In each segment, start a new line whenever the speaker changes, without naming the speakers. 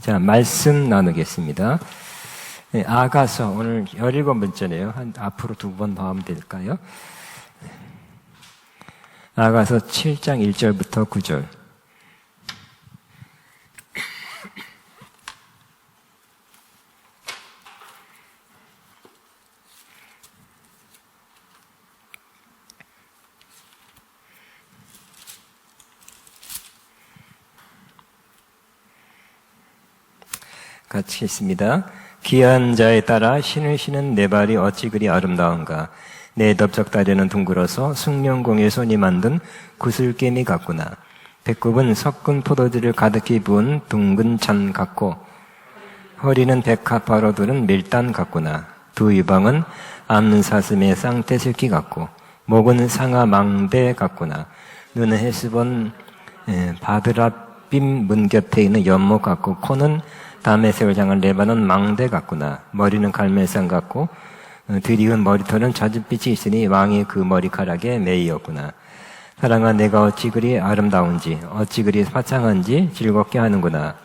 자, 말씀 나누겠습니다. 네, 아가서 오늘 17번째네요. 앞으로 2번 더 하면 될까요? 아가서 7장 1절부터 9절. 같이 읽습니다. 귀한 자에 따라 신을 신은 내 발이 어찌 그리 아름다운가. 내 넓적다리는 둥글어서 숭늉공의 손이 만든 구슬개미 같구나. 배꼽은 섞은 포도주를 가득히 부은 둥근 잔 같고 허리는 백합화로 두른 밀단 같구나. 두 이방은 암사슴의 쌍태슬기 같고 목은 상아 망대 같구나. 눈은 헤스본 바드라빔 문 곁에 있는 연못 같고 코는 다메섹을 향한 레바논 망대 같구나. 머리는 갈멜산 같고 드리운 머리털은 젖은빛이 있으니 왕이 그 머리카락에 매이었구나. 사랑아, 내가 어찌 그리 아름다운지 어찌 그리 화창한지 즐겁게 하는구나.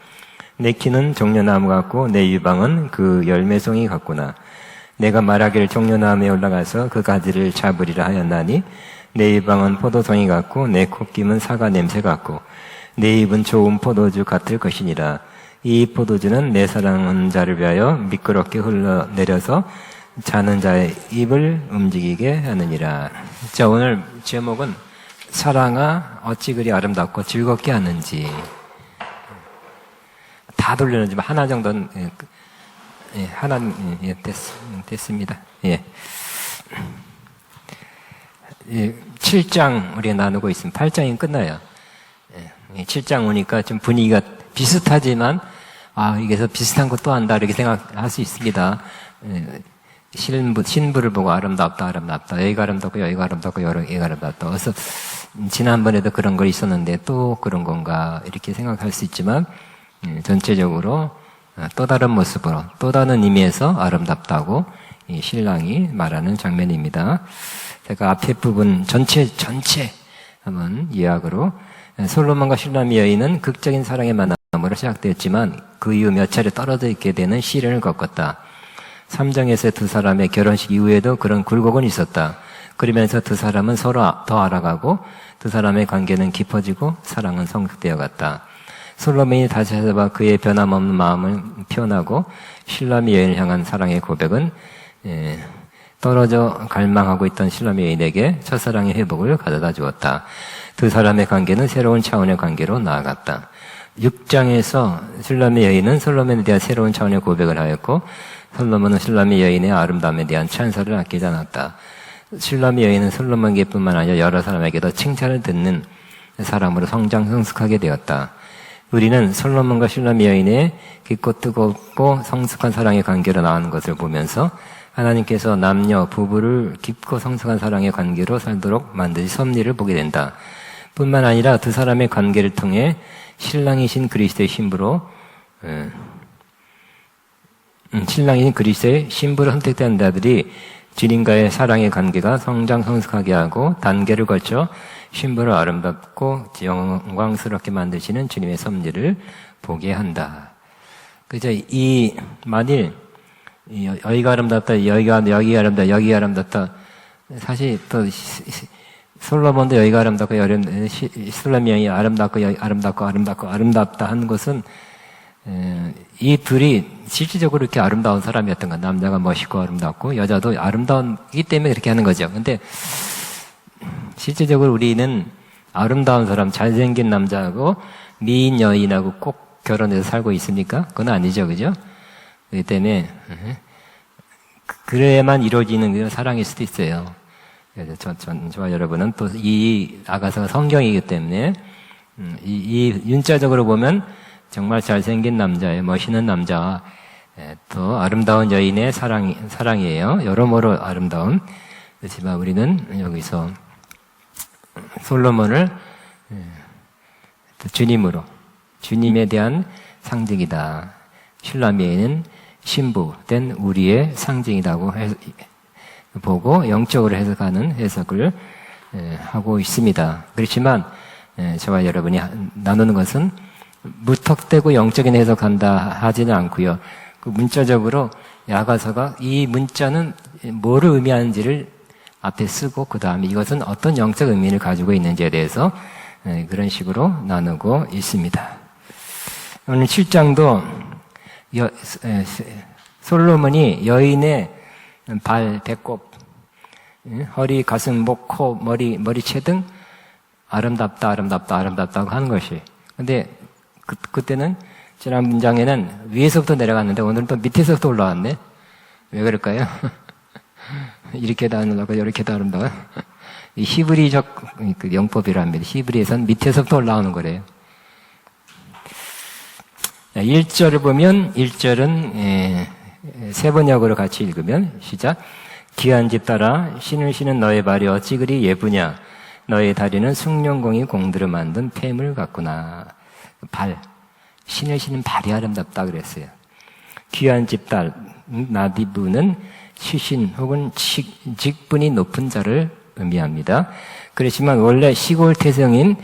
내 키는 종려나무 같고 내 유방은 그 열매송이 같구나. 내가 말하기를 종려나무에 올라가서 그 가지를 잡으리라 하였나니 내 유방은 포도송이 같고 내 콧김은 사과 냄새 같고 내 입은 좋은 포도주 같을 것이니라. 이 포도주는 내 사랑하는 자를 위하여 미끄럽게 흘러내려서 자는 자의 입을 움직이게 하느니라. 자, 오늘 제목은 사랑아 어찌 그리 아름답고 즐겁게 하는지. 다 돌려놓지만 하나 정도는 됐습니다. 예. 7장 우리가 나누고 있으면 8장이 끝나요. 7장 오니까 좀 분위기가 비슷하지만 이게서 비슷한 것도 한다 이렇게 생각할 수 있습니다. 신부를 보고 아름답다. 여기가 아름답고 여기가 아름답고 여기가 아름답다. 그래서 지난번에도 그런 거 있었는데 또 그런 건가 이렇게 생각할 수 있지만 전체적으로 또 다른 모습으로 또 다른 의미에서 아름답다고 이 신랑이 말하는 장면입니다. 제가 앞에 부분 전체 한번 요약으로 솔로몬과 슐라미 여인은 극적인 사랑의 만남으로 시작되었지만 그 이후 몇 차례 떨어져 있게 되는 시련을 겪었다. 3장에서의 두 사람의 결혼식 이후에도 그런 굴곡은 있었다. 그러면서 두 사람은 서로 더 알아가고 두 사람의 관계는 깊어지고 사랑은 성숙되어 갔다. 솔로몬이 다시 찾아봐 그의 변함없는 마음을 표현하고 슐라미 여인을 향한 사랑의 고백은 떨어져 갈망하고 있던 슐라미 여인에게 첫사랑의 회복을 가져다 주었다. 두 사람의 관계는 새로운 차원의 관계로 나아갔다. 6장에서 슐라미 여인은 솔로몬에 대한 새로운 차원의 고백을 하였고 솔로몬은 슐라미 여인의 아름다움에 대한 찬사를 아끼지 않았다. 슐라미 여인은 솔로몬에게뿐만 아니라 여러 사람에게도 칭찬을 듣는 사람으로 성숙하게 되었다. 우리는 솔로몬과 슐라미 여인의 깊고 뜨겁고 성숙한 사랑의 관계로 나가는 것을 보면서 하나님께서 남녀, 부부를 깊고 성숙한 사랑의 관계로 살도록 만드신 섭리를 보게 된다. 뿐만 아니라 두 사람의 관계를 통해 신랑이신 그리스도의 신부로 선택된 자들이 주님과의 사랑의 관계가 성장성숙하게 하고 단계를 거쳐 신부를 아름답고 영광스럽게 만드시는 주님의 섭리를 보게 한다. 그죠? 만일 여기가 아름답다, 여기가 아름답다, 여기가 아름답다. 사실 또 솔로몬도 여기가 아름답고 슐라미 여인이 아름답다 하는 것은 이 둘이 실질적으로 이렇게 아름다운 사람이었던 것. 남자가 멋있고 아름답고 여자도 아름다우기 때문에 그렇게 하는 거죠. 근데 실질적으로 우리는 아름다운 사람, 잘생긴 남자하고 미인 여인하고 꼭 결혼해서 살고 있습니까? 그건 아니죠, 그죠? 그렇기 때문에 그래야만 이루어지는 사랑일 수도 있어요. 그래서 저와 여러분은 또 이 아가서가 성경이기 때문에 이 윤자적으로 보면 정말 잘생긴 남자의 멋있는 남자와 또 아름다운 여인의 사랑이에요. 여러모로 아름다운. 그렇지만 우리는 여기서 솔로몬을 주님에 대한 상징이다. 슐라미에는 신부된 우리의 상징이라고 보고 영적으로 해석하는 해석을 하고 있습니다. 그렇지만 저와 여러분이 나누는 것은 무턱대고 영적인 해석한다 하지는 않고요. 그 문자적으로 야가서가 이 문자는 뭐를 의미하는지를 앞에 쓰고 그 다음에 이것은 어떤 영적 의미를 가지고 있는지에 대해서 그런 식으로 나누고 있습니다. 오늘 7장도 솔로몬이 여인의 발, 배꼽, 허리, 가슴, 목, 코, 머리채 등 아름답다고 하는 것이. 근데 그때는 지난 문장에는 위에서부터 내려갔는데 오늘은 또 밑에서부터 올라왔네. 왜 그럴까요? 이렇게도 아름답고 이렇게도 아름다워. 이 히브리적 그 영법이랍니다. 히브리에서는 밑에서부터 올라오는 거래요. 1절을 보면 1절은 세번역으로 같이 읽으면 시작. 귀한 집 따라 신을 신은 너의 발이 어찌 그리 예쁘냐. 너의 다리는 숭룡공이 공들여 만든 폐물 같구나. 발, 신을 신은 발이 아름답다 그랬어요. 귀한 집 딸, 나디브는 시신 혹은 직분이 높은 자를 의미합니다. 그렇지만 원래 시골 태생인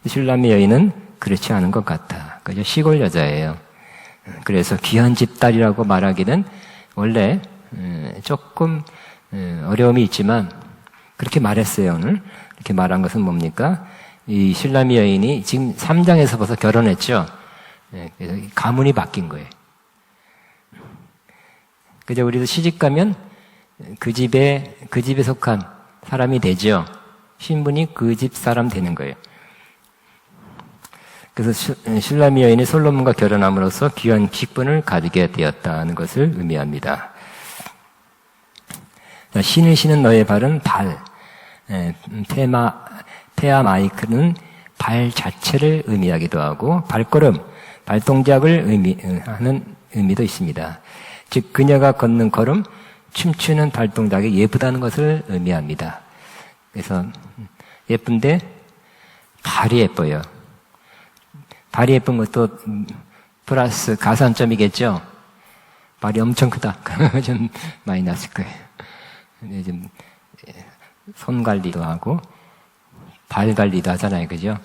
슐람의 여인은 그렇지 않은 것 같다. 그죠? 시골 여자예요. 그래서 귀한 집 딸이라고 말하기는 원래 조금 어려움이 있지만 그렇게 말했어요. 오늘 이렇게 말한 것은 뭡니까? 이 슐람의 여인이 지금 3장에서 벌써 결혼했죠. 그래서 가문이 바뀐 거예요. 그죠? 우리도 시집 가면 그 집에 속한 사람이 되죠. 신분이 그 집 사람 되는 거예요. 그래서 슐람의 여인이 솔로몬과 결혼함으로써 귀한 직분을 가지게 되었다는 것을 의미합니다. 신을 신은 너의 발은 발, 페아마이크는 발 자체를 의미하기도 하고 발걸음, 발동작을 의미하는 의미도 있습니다. 즉 그녀가 걷는 걸음, 춤추는 발동작이 예쁘다는 것을 의미합니다. 그래서 예쁜데 발이 예뻐요. 발이 예쁜 것도 플러스 가산점이겠죠. 발이 엄청 크다. 좀 많이 났을 거예요. 요즘 손 관리도 하고 발 관리도 하잖아요, 그죠?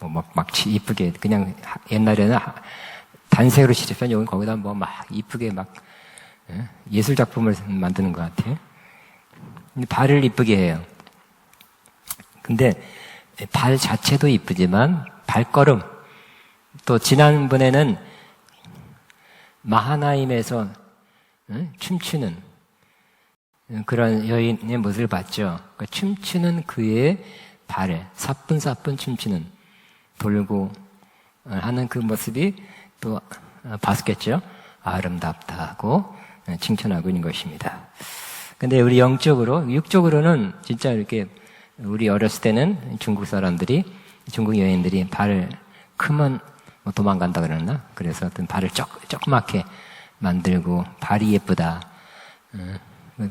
막 이쁘게 그냥 옛날에는 단색으로 칠했던 요건 거기다 막 이쁘게 막 예술 작품을 만드는 것 같아요. 근데 발을 이쁘게 해요. 근데 발 자체도 이쁘지만 발걸음 또 지난번에는 마하나임에서 춤추는 그런 여인의 모습을 봤죠. 그러니까 춤추는 그의 발에 사뿐사뿐 춤추는 돌고 하는 그 모습이 또 봤겠죠. 아름답다고 칭찬하고 있는 것입니다. 근데 우리 영적으로, 육적으로는 진짜 이렇게 우리 어렸을 때는 중국 사람들이, 중국 여인들이 발을 크면 도망간다 그러나? 그래서 어떤 발을 조그맣게 만들고 발이 예쁘다.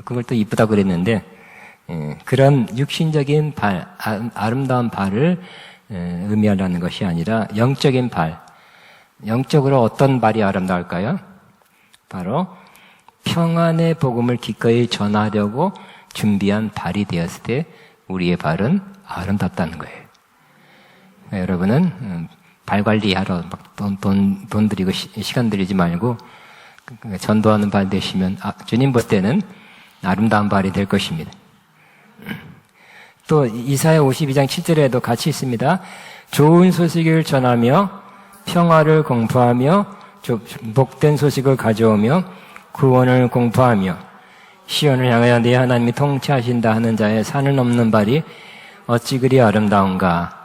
그걸 또 이쁘다 그랬는데, 그런 육신적인 발, 아름다운 발을 의미하려는 것이 아니라 영적인 발. 영적으로 어떤 발이 아름다울까요? 바로 평안의 복음을 기꺼이 전하려고 준비한 발이 되었을 때 우리의 발은 아름답다는 거예요. 여러분은 발 관리하러 막 돈 들이고 시간 들이지 말고 전도하는 발 되시면 주님 볼 때는 아름다운 발이 될 것입니다. 또 이사야 52장 7절에도 같이 있습니다. 좋은 소식을 전하며 평화를 공포하며 복된 소식을 가져오며 구원을 공포하며 시온을 향하여 네 하나님이 통치하신다 하는 자의 산을 넘는 발이 어찌 그리 아름다운가.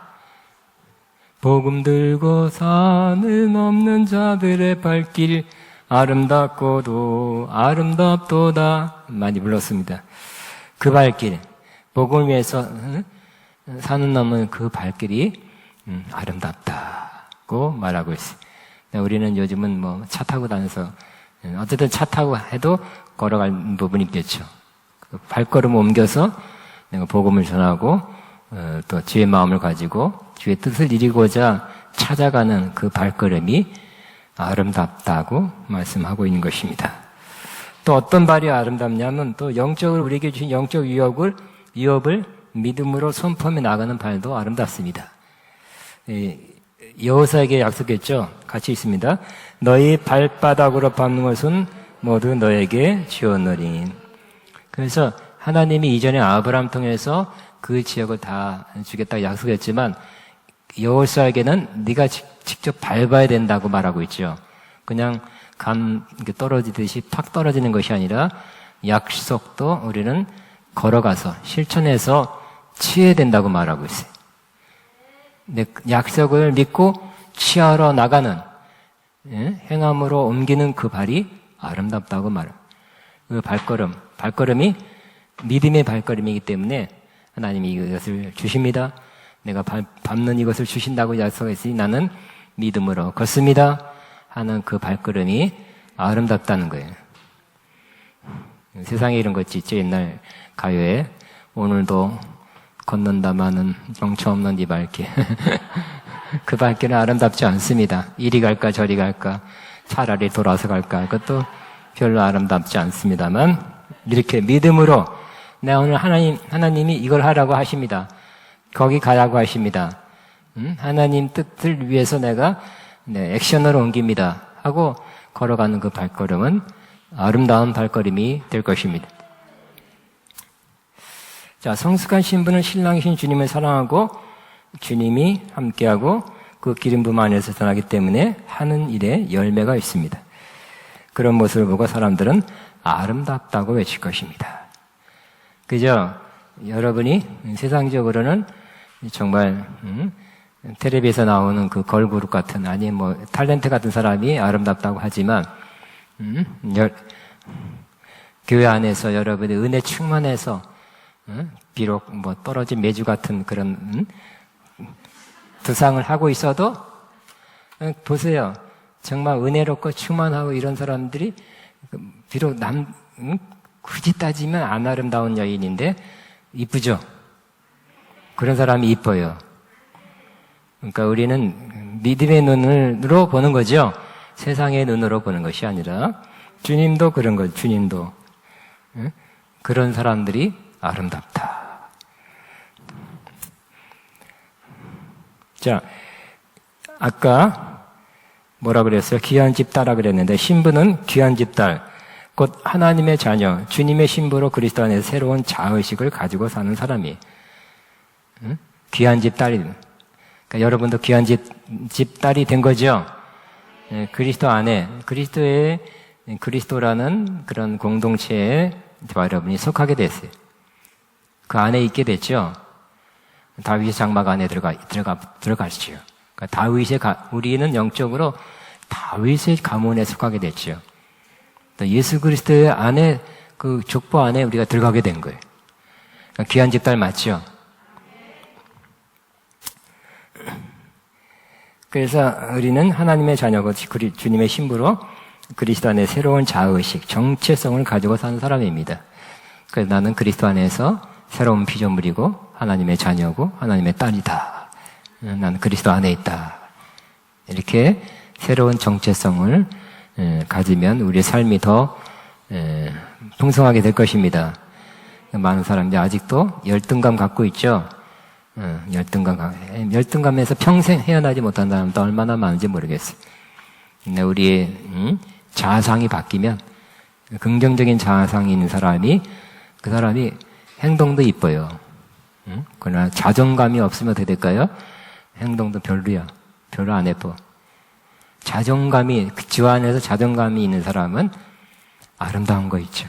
복음 들고 산을 넘는 자들의 발길 아름답고도 아름답도다. 많이 불렀습니다. 그 발길, 복음을 위해서 산을 넘는 그 발길이 아름답다고 말하고 있어요. 우리는 요즘은 차 타고 다녀서 어쨌든 차 타고 해도 걸어갈 부분이 있겠죠. 발걸음 옮겨서 내가 복음을 전하고 또 주의 마음을 가지고 주의 뜻을 이루고자 찾아가는 그 발걸음이 아름답다고 말씀하고 있는 것입니다. 또 어떤 발이 아름답냐면 또 영적으로 우리에게 주신 영적 위협을 믿음으로 선포하며 나가는 발도 아름답습니다. 여호사에게 약속했죠. 같이 있습니다. 너희 발바닥으로 밟는 것은 모두 너에게 주었느니. 그래서 하나님이 이전에 아브라함 통해서 그 지역을 다 주겠다고 약속했지만 여호사에게는 네가 직접 밟아야 된다고 말하고 있죠. 그냥 감 떨어지듯이 팍 떨어지는 것이 아니라 약속도 우리는 걸어가서 실천해서 취해야 된다고 말하고 있어요. 약속을 믿고 취하러 나가는 행함으로 옮기는 그 발이 아름답다고 말해요. 그 발걸음이 믿음의 발걸음이기 때문에 하나님이 이것을 주십니다. 내가 밟는 이것을 주신다고 약속했으니 나는 믿음으로 걷습니다 하는 그 발걸음이 아름답다는 거예요. 세상에 이런 것이 있죠. 옛날 가요에 오늘도 걷는다마는 정처 없는 네 발길. 그 발길은 아름답지 않습니다. 이리 갈까 저리 갈까 차라리 돌아서 갈까 그것도 별로 아름답지 않습니다만 이렇게 믿음으로 내가 오늘 하나님이 이걸 하라고 하십니다. 거기 가라고 하십니다. 하나님 뜻을 위해서 내가 액션으로 옮깁니다 하고 걸어가는 그 발걸음은 아름다운 발걸음이 될 것입니다. 자, 성숙한 신부는 신랑이신 주님을 사랑하고 주님이 함께하고 그 기름 부음 안에서 전하기 때문에 하는 일에 열매가 있습니다. 그런 모습을 보고 사람들은 아름답다고 외칠 것입니다. 그죠? 여러분이 세상적으로는 정말 텔레비에서 나오는 그 걸그룹 같은 아니 뭐 탤런트 같은 사람이 아름답다고 하지만 교회 안에서 여러분이 은혜 충만해서 비록 뭐 떨어진 메주 같은 그런 두상을 하고 있어도 보세요. 정말 은혜롭고 충만하고 이런 사람들이 비록 굳이 따지면 안 아름다운 여인인데 이쁘죠? 그런 사람이 이뻐요. 그러니까 우리는 믿음의 눈으로 보는 거죠. 세상의 눈으로 보는 것이 아니라 주님도 그런 거죠. 주님도 그런 사람들이 아름답다. 자, 아까 뭐라 그랬어요? 귀한 집딸이라 그랬는데 신부는 귀한 집딸, 곧 하나님의 자녀, 주님의 신부로 그리스도 안에서 새로운 자의식을 가지고 사는 사람이 귀한 집딸이, 그러니까 여러분도 귀한 집딸이 된 거죠. 그리스도 안에 그리스도라는 그런 공동체에 여러분이 속하게 됐어요. 그 안에 있게 됐죠. 다윗의 장막 안에 들어가시죠. 그러니까 우리는 영적으로 다윗의 가문에 속하게 됐죠. 예수 그리스도의 안에 그 족보 안에 우리가 들어가게 된 거예요. 그러니까 귀한 집딸 맞죠? 그래서 우리는 하나님의 자녀고 주님의 신부로 그리스도 안에 새로운 자의식, 정체성을 가지고 사는 사람입니다. 그래서 나는 그리스도 안에서 새로운 피조물이고 하나님의 자녀고 하나님의 딸이다. 나는 그리스도 안에 있다. 이렇게 새로운 정체성을 가지면 우리의 삶이 더 풍성하게 될 것입니다. 많은 사람들이 아직도 열등감 갖고 있죠. 열등감에서 평생 헤어나지 못한 사람도 얼마나 많은지 모르겠어요. 근데 우리의 자아상이 바뀌면 긍정적인 자아상이 있는 사람이 그 사람이 행동도 이뻐요. 그러나 자존감이 없으면 어떻게 될까요? 행동도 별로야. 별로 안 예뻐. 주 안에서 자존감이 있는 사람은 아름다운 거 있죠.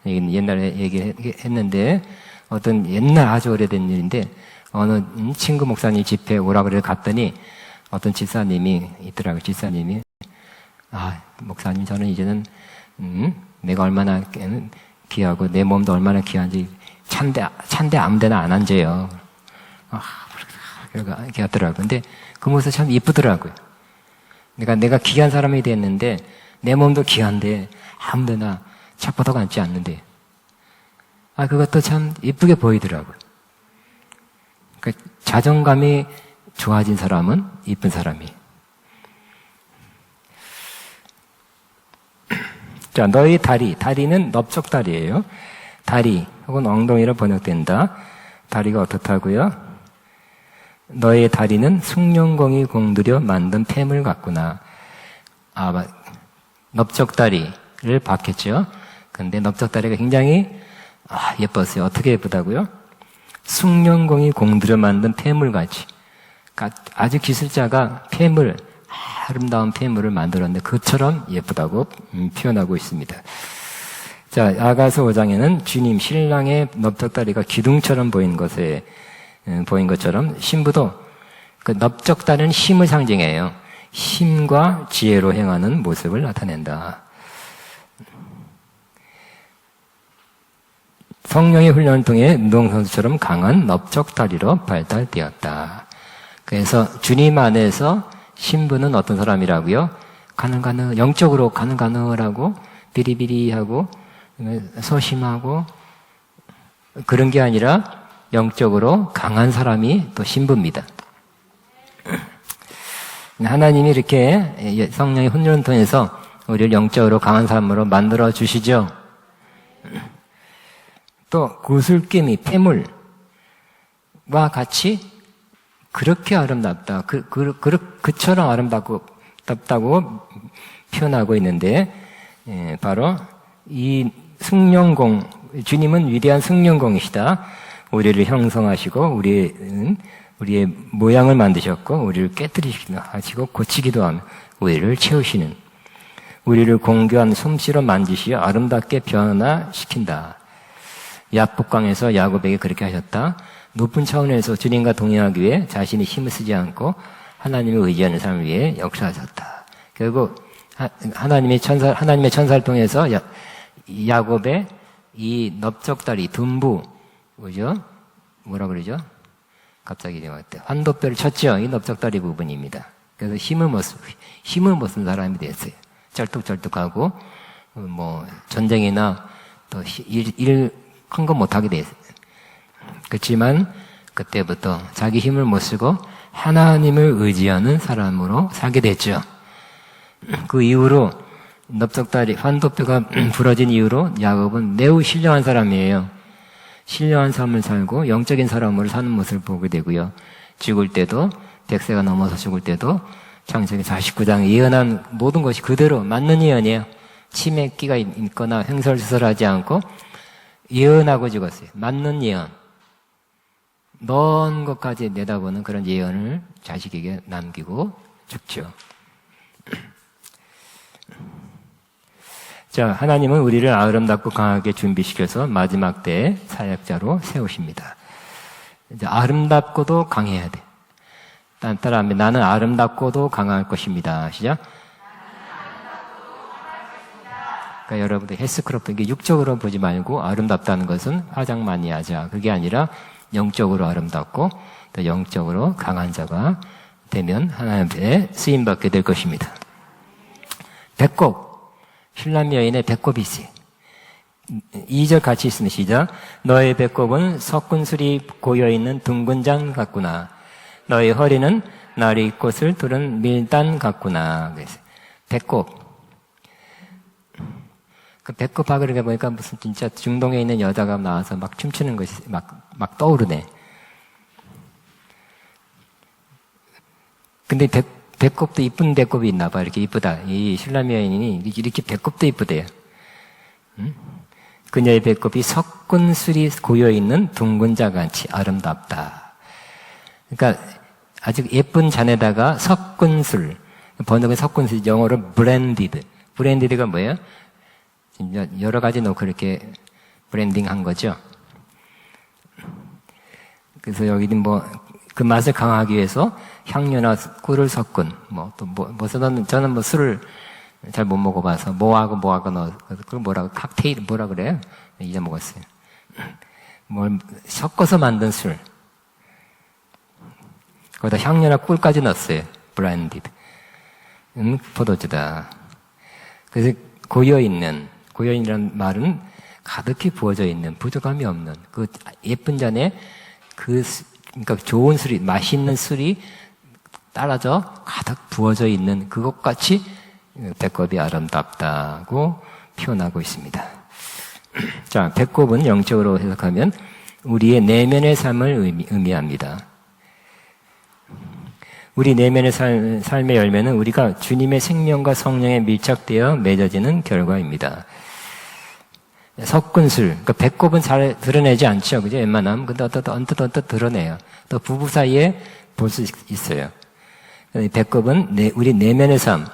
옛날에 얘기했는데 어떤 옛날 아주 오래된 일인데 어느 친구 목사님 집회에 오라고 그래 갔더니 어떤 집사님이 있더라고요. 집사님이 목사님 저는 이제는 내가 얼마나 귀하고 내 몸도 얼마나 귀한지 찬데 아무데나 안 앉아요. 그렇게 하더라고요. 근데 그 모습 참 이쁘더라고요. 내가 귀한 사람이 됐는데 내 몸도 귀한데 아무데나 착보도 앉지 않는데 그것도 참 이쁘게 보이더라고요. 그러니까 자존감이 좋아진 사람은 이쁜 사람이. 자, 너희 다리는 넓적다리예요. 다리 혹은 엉덩이로 번역된다. 다리가 어떻다고요? 너의 다리는 숭룡공이 공들여 만든 폐물 같구나. 넓적다리를 봤겠죠. 근데 넓적다리가 굉장히 예뻤어요. 어떻게 예쁘다고요? 숭룡공이 공들여 만든 폐물같이. 그러니까 아주 기술자가 아름다운 폐물을 만들었는데 그처럼 예쁘다고 표현하고 있습니다. 자, 아가서 5장에는 주님, 신랑의 넓적다리가 기둥처럼 보인 것처럼 신부도 그 넓적다리는 힘을 상징해요. 힘과 지혜로 행하는 모습을 나타낸다. 성령의 훈련을 통해 운동선수처럼 강한 넓적다리로 발달되었다. 그래서 주님 안에서 신부는 어떤 사람이라고요? 영적으로 가느가느하고 비리비리하고 소심하고 그런 게 아니라 영적으로 강한 사람이 또 신부입니다. 하나님이 이렇게 성령의 훈련을 통해서 우리를 영적으로 강한 사람으로 만들어 주시죠. 또 구슬깨미, 폐물과 같이 그렇게 아름답다. 그처럼 아름답다고 표현하고 있는데, 바로 이 승룡공, 주님은 위대한 승룡공이시다. 우리를 형성하시고, 우리의 모양을 만드셨고, 우리를 깨뜨리시기도 하시고, 고치기도 하며, 우리를 채우시는, 우리를 공교한 솜씨로 만지시어 아름답게 변화시킨다. 야복강에서 야곱에게 그렇게 하셨다. 높은 차원에서 주님과 동행하기 위해 자신이 힘을 쓰지 않고 하나님을 의지하는 사람을 위해 역사하셨다. 결국 하나님의 천사를 통해서 야곱의 이 넓적다리, 둔부, 그죠? 뭐라 그러죠? 갑자기 환도뼈를 쳤죠. 이 넓적다리 부분입니다. 그래서 힘을 못 쓴 사람이 됐어요. 쩔뚝쩔뚝하고 전쟁이나 또 일 큰 거 못하게 됐어요. 그렇지만 그때부터 자기 힘을 못 쓰고 하나님을 의지하는 사람으로 살게 됐죠. 그 이후로 넓적다리, 환도뼈가 부러진 이후로 야곱은 매우 신령한 사람이에요. 신령한 삶을 살고 영적인 사람으로 사는 모습을 보게 되고요. 죽을 때도 100세가 넘어서 죽을 때도 창세기 49장 예언한 모든 것이 그대로 맞는 예언이에요. 치매 끼가 있거나 횡설수설하지 않고 예언하고 죽었어요. 맞는 예언. 먼 것까지 내다보는 그런 예언을 자식에게 남기고 죽죠. 자, 하나님은 우리를 아름답고 강하게 준비시켜서 마지막 때에 사역자로 세우십니다. 이제 아름답고도 강해야 돼. 따라하면 나는 아름답고도 강할 것입니다. 시작. 그러니까 여러분들 헬스크로프 이게 육적으로 보지 말고 아름답다는 것은 화장 많이 하자. 그게 아니라 영적으로 아름답고 또 영적으로 강한 자가 되면 하나님의 쓰임받게 될 것입니다. 배꼽, 슐람 여인의 배꼽이 있어요. 2절 같이 있으면 시작. 너의 배꼽은 석군술이 고여있는 둥근 장 같구나. 너의 허리는 나리꽃을 두른 밀단 같구나. 그래서 배꼽. 그 배꼽 박으려다 보니까 무슨 진짜 중동에 있는 여자가 나와서 막 춤추는 것이 막 떠오르네. 근데 배꼽도 이쁜 배꼽이 있나 봐. 이렇게 이쁘다. 이 슐람 여인이 이렇게 배꼽도 이쁘대요. 응? 그녀의 배꼽이 석군술이 고여있는 둥근 자같이 아름답다. 그러니까 아주 예쁜 잔에다가 석군술, 번역은 석군술, 영어로 브랜디드. 브랜디드가 뭐예요? 여러 가지 넣고 이렇게 브랜딩 한 거죠. 그래서 여기는 그 맛을 강하기 위해서 향료나 꿀을 섞은, 저는 술을 잘 못 먹어봐서, 뭐하고 넣어, 그걸 칵테일, 뭐라 그래요? 잊어먹었어요. 섞어서 만든 술. 거기다 향료나 꿀까지 넣었어요. 브랜디드. 포도주다. 그래서 고여인이라는 말은 가득히 부어져 있는, 부족함이 없는, 그 예쁜 잔에 그러니까 좋은 술이, 맛있는 술이 따라져 가득 부어져 있는 그것같이 배꼽이 아름답다고 표현하고 있습니다. 자, 배꼽은 영적으로 해석하면 우리의 내면의 삶을 의미합니다. 우리 내면의 삶의 열매는 우리가 주님의 생명과 성령에 밀착되어 맺어지는 결과입니다. 섞은술, 그러니까 배꼽은 잘 드러내지 않죠. 그죠? 웬만하면. 근데 언뜻 드러내요. 또 부부 사이에 볼 수 있어요. 배꼽은 우리 내면의 삶,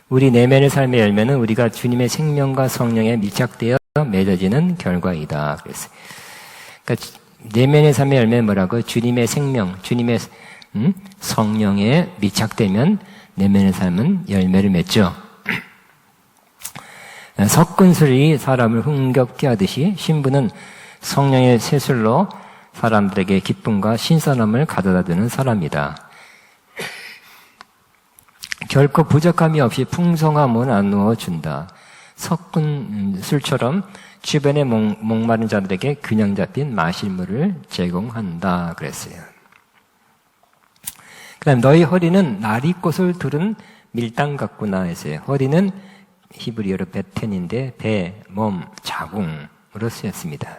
우리 내면의 삶의 열매는 우리가 주님의 생명과 성령에 밀착되어 맺어지는 결과이다. 그랬어요. 그러니까 내면의 삶의 열매는 뭐라고? 주님의 생명, 주님의 성령에 밀착되면 내면의 삶은 열매를 맺죠. 섞은 술이 사람을 흥겹게 하듯이 신부는 성령의 새술로 사람들에게 기쁨과 신선함을 가져다주는 사람이다. 결코 부족함이 없이 풍성함을 나누어 준다. 섞은 술처럼 주변의 목마른 자들에게 균형 잡힌 마실 물을 제공한다. 그랬어요. 그 다음 너희 허리는 나리꽃을 두른 밀당 같구나 했어요. 허리는 히브리어로 베텐인데 배, 몸, 자궁으로 쓰였습니다.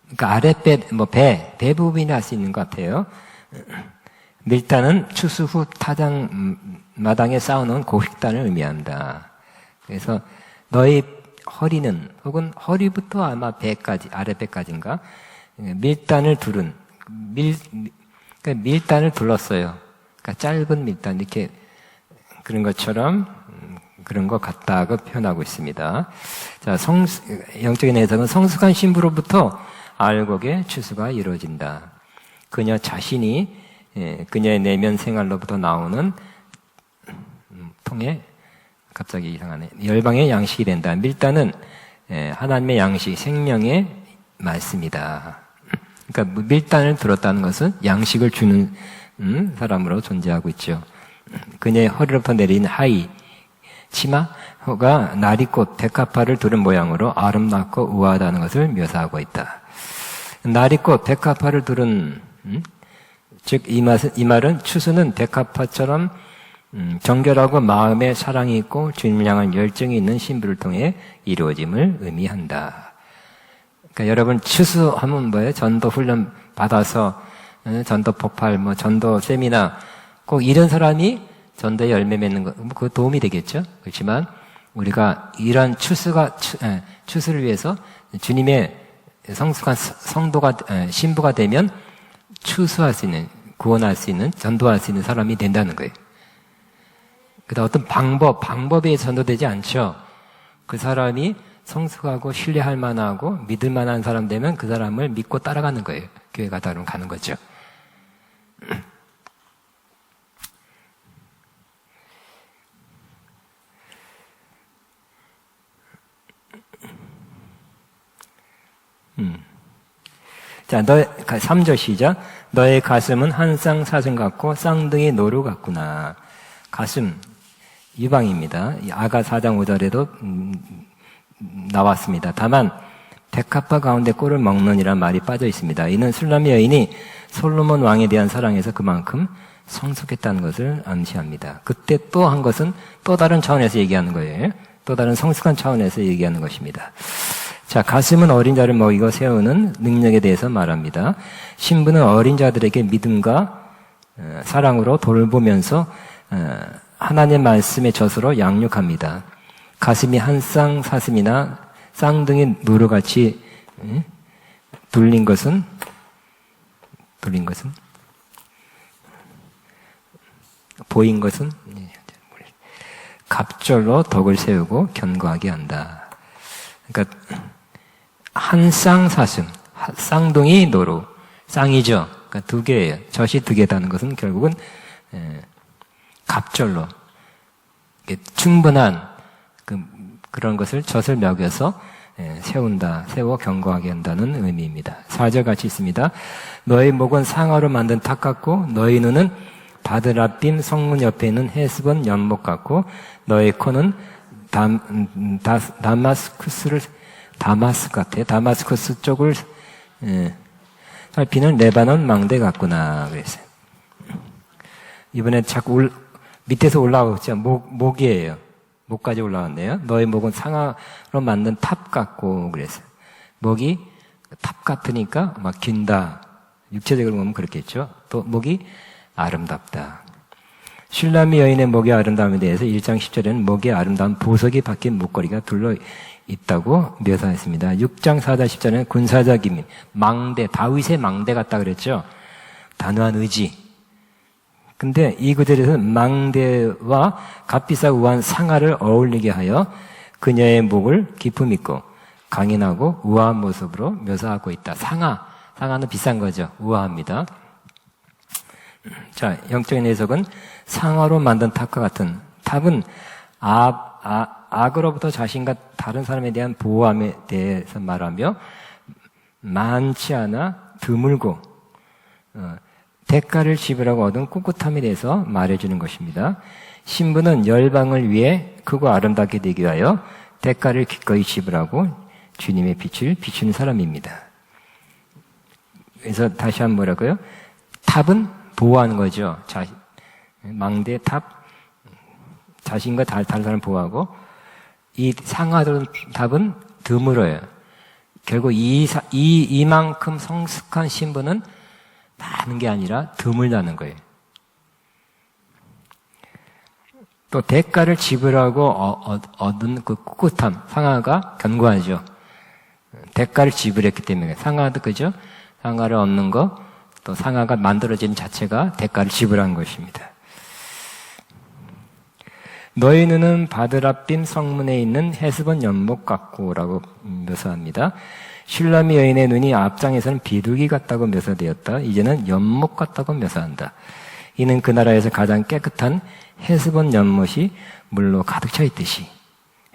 그러니까 아랫배, 배 부분이 할 수 있는 것 같아요. 밀단은 추수 후 타장 마당에 쌓아놓은 고식단을 의미한다. 그래서 너희 허리는 혹은 허리부터 아마 배까지 아랫배까지인가 밀단을 두른 그러니까 밀단을 둘렀어요. 그러니까 짧은 밀단 이렇게 그런 것처럼 그런 것 같다고 표현하고 있습니다. 자, 영적인 해석은 성숙한 신부로부터 알곡의 추수가 이루어진다. 그녀 자신이 그녀의 내면 생활로부터 나오는 통해 갑자기 이상하네. 열방의 양식이 된다. 밀단은 하나님의 양식, 생명의 말씀이다. 그러니까 밀단을 들었다는 것은 양식을 주는 사람으로 존재하고 있죠. 그녀의 허리로부터 내린 하의, 치마가 나리꽃, 백합화를 두른 모양으로 아름답고 우아하다는 것을 묘사하고 있다. 나리꽃, 백합화를 두른 즉 이 말은 추수는 백합화처럼 정결하고 마음에 사랑이 있고 주님을 향한 열정이 있는 신부를 통해 이루어짐을 의미한다. 그러니까 여러분 추수하면 뭐예요? 전도 훈련 받아서 전도 폭발, 전도 세미나 꼭 이런 사람이 전도에 열매 맺는 거, 그 도움이 되겠죠. 그렇지만 우리가 이런 추수를 위해서 주님의 성숙한 성도가 신부가 되면 추수할 수 있는, 구원할 수 있는, 전도할 수 있는 사람이 된다는 거예요. 그다음 어떤 방법에 의해서 전도되지 않죠. 그 사람이 성숙하고 신뢰할 만하고 믿을 만한 사람 되면 그 사람을 믿고 따라가는 거예요. 교회 가다 그러면 가는 거죠. 자, 3절 시작. 너의 가슴은 한 쌍 사슴 같고 쌍둥이 노루 같구나. 가슴, 유방입니다. 아가 4장 5절에도 나왔습니다. 다만 백합화 가운데 꿀을 먹느니란 말이 빠져 있습니다. 이는 술람의 여인이 솔로몬 왕에 대한 사랑에서 그만큼 성숙했다는 것을 암시합니다. 그때 또 한 것은 또 다른 차원에서 얘기하는 거예요. 또 다른 성숙한 차원에서 얘기하는 것입니다. 자, 가슴은 어린 자를 먹이고 세우는 능력에 대해서 말합니다. 신부는 어린 자들에게 믿음과 사랑으로 돌보면서 하나님의 말씀의 젖으로 양육합니다. 가슴이 한 쌍 사슴이나 쌍둥이 노루같이 둘린 것은 보인 것은 갑절로 덕을 세우고 견고하게 한다. 그러니까 한 쌍 사슴, 쌍둥이 노루, 쌍이죠. 그러니까 두 개예요. 젖이 두 개다는 것은 결국은 갑절로 충분한 그런 것을 젖을 먹여서 세워 견고하게 한다는 의미입니다. 4절 같이 있습니다. 너의 목은 상아로 만든 탑 같고 너의 눈은 바드라빔 성문 옆에 있는 헤스본 연못 같고 너의 코는 다마스쿠스 같아. 다마스쿠스 쪽을 살피는 레바논 망대 같구나. 그랬어요. 이번에 자꾸 밑에서 올라오죠. 목이에요. 목까지 올라왔네요. 너의 목은 상아로 만든 탑 같고 그랬어요. 목이 탑 같으니까 막 긴다. 육체적으로 보면 그렇겠죠. 또 목이 아름답다. 슐라미 여인의 목의 아름다움에 대해서 1장 10절에는 목의 아름다운 보석이 박힌 목걸이가 둘러 있다고 묘사했습니다. 6장 4절 10절에는 군사적 기민, 망대, 다윗의 망대 같다 그랬죠. 단호한 의지. 근데 이 구절에서는 망대와 값비싸 우아한 상아를 어울리게 하여 그녀의 목을 기품 있고 강인하고 우아한 모습으로 묘사하고 있다. 상아는 비싼 거죠. 우아합니다. 자, 영적인 해석은 상아로 만든 탑과 같은, 탑은 악으로부터 자신과 다른 사람에 대한 보호함에 대해서 말하며 많지 않아 드물고 대가를 지불하고 얻은 꿋꿋함에 대해서 말해주는 것입니다. 신부는 열방을 위해 크고 아름답게 되기 위하여 대가를 기꺼이 지불하고 주님의 빛을 비추는 사람입니다. 그래서 다시 한번 뭐라고요? 탑은 보호하는 거죠. 망대 탑, 자신과 다른 사람을 보호하고, 이 상하던 탑은 드물어요. 결국 이만큼 성숙한 신부는 많은 게 아니라 드물다는 거예요. 또 대가를 지불하고 얻은 그 꿋꿋함, 상하가 견고하죠. 대가를 지불했기 때문에. 상하도 그죠? 상하를 얻는 거, 또 상하가 만들어진 자체가 대가를 지불한 것입니다. 너희 눈은 바드라빔 성문에 있는 헤스본 연못 같고라고 묘사합니다. 슐라미 여인의 눈이 앞장에서는 비둘기 같다고 묘사되었다. 이제는 연못 같다고 묘사한다. 이는 그 나라에서 가장 깨끗한 헤스본 연못이 물로 가득 차 있듯이,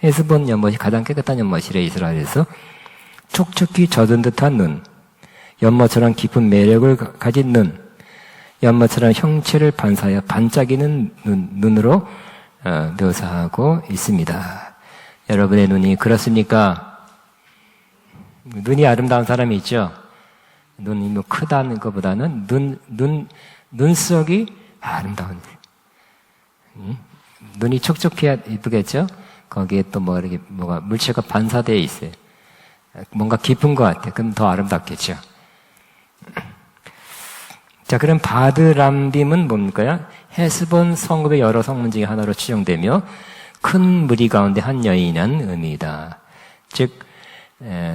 헤스본 연못이 가장 깨끗한 연못이래. 이스라엘에서 촉촉히 젖은 듯한 눈, 연못처럼 깊은 매력을 가진 눈, 연못처럼 형체를 반사하여 반짝이는 눈으로 묘사하고 있습니다. 여러분의 눈이 그렇습니까? 눈이 아름다운 사람이 있죠? 눈이 뭐 크다는 것보다는 눈속이 아름다운. 눈이 촉촉해야 이쁘겠죠? 거기에 또 뭐가 물체가 반사되어 있어요. 뭔가 깊은 것 같아요. 그럼 더 아름답겠죠? 자, 그럼 바드람빔은 뭡니까? 헤스본 성읍의 여러 성문 중에 하나로 추정되며 큰 무리 가운데 한 여인이라는 의미이다. 즉,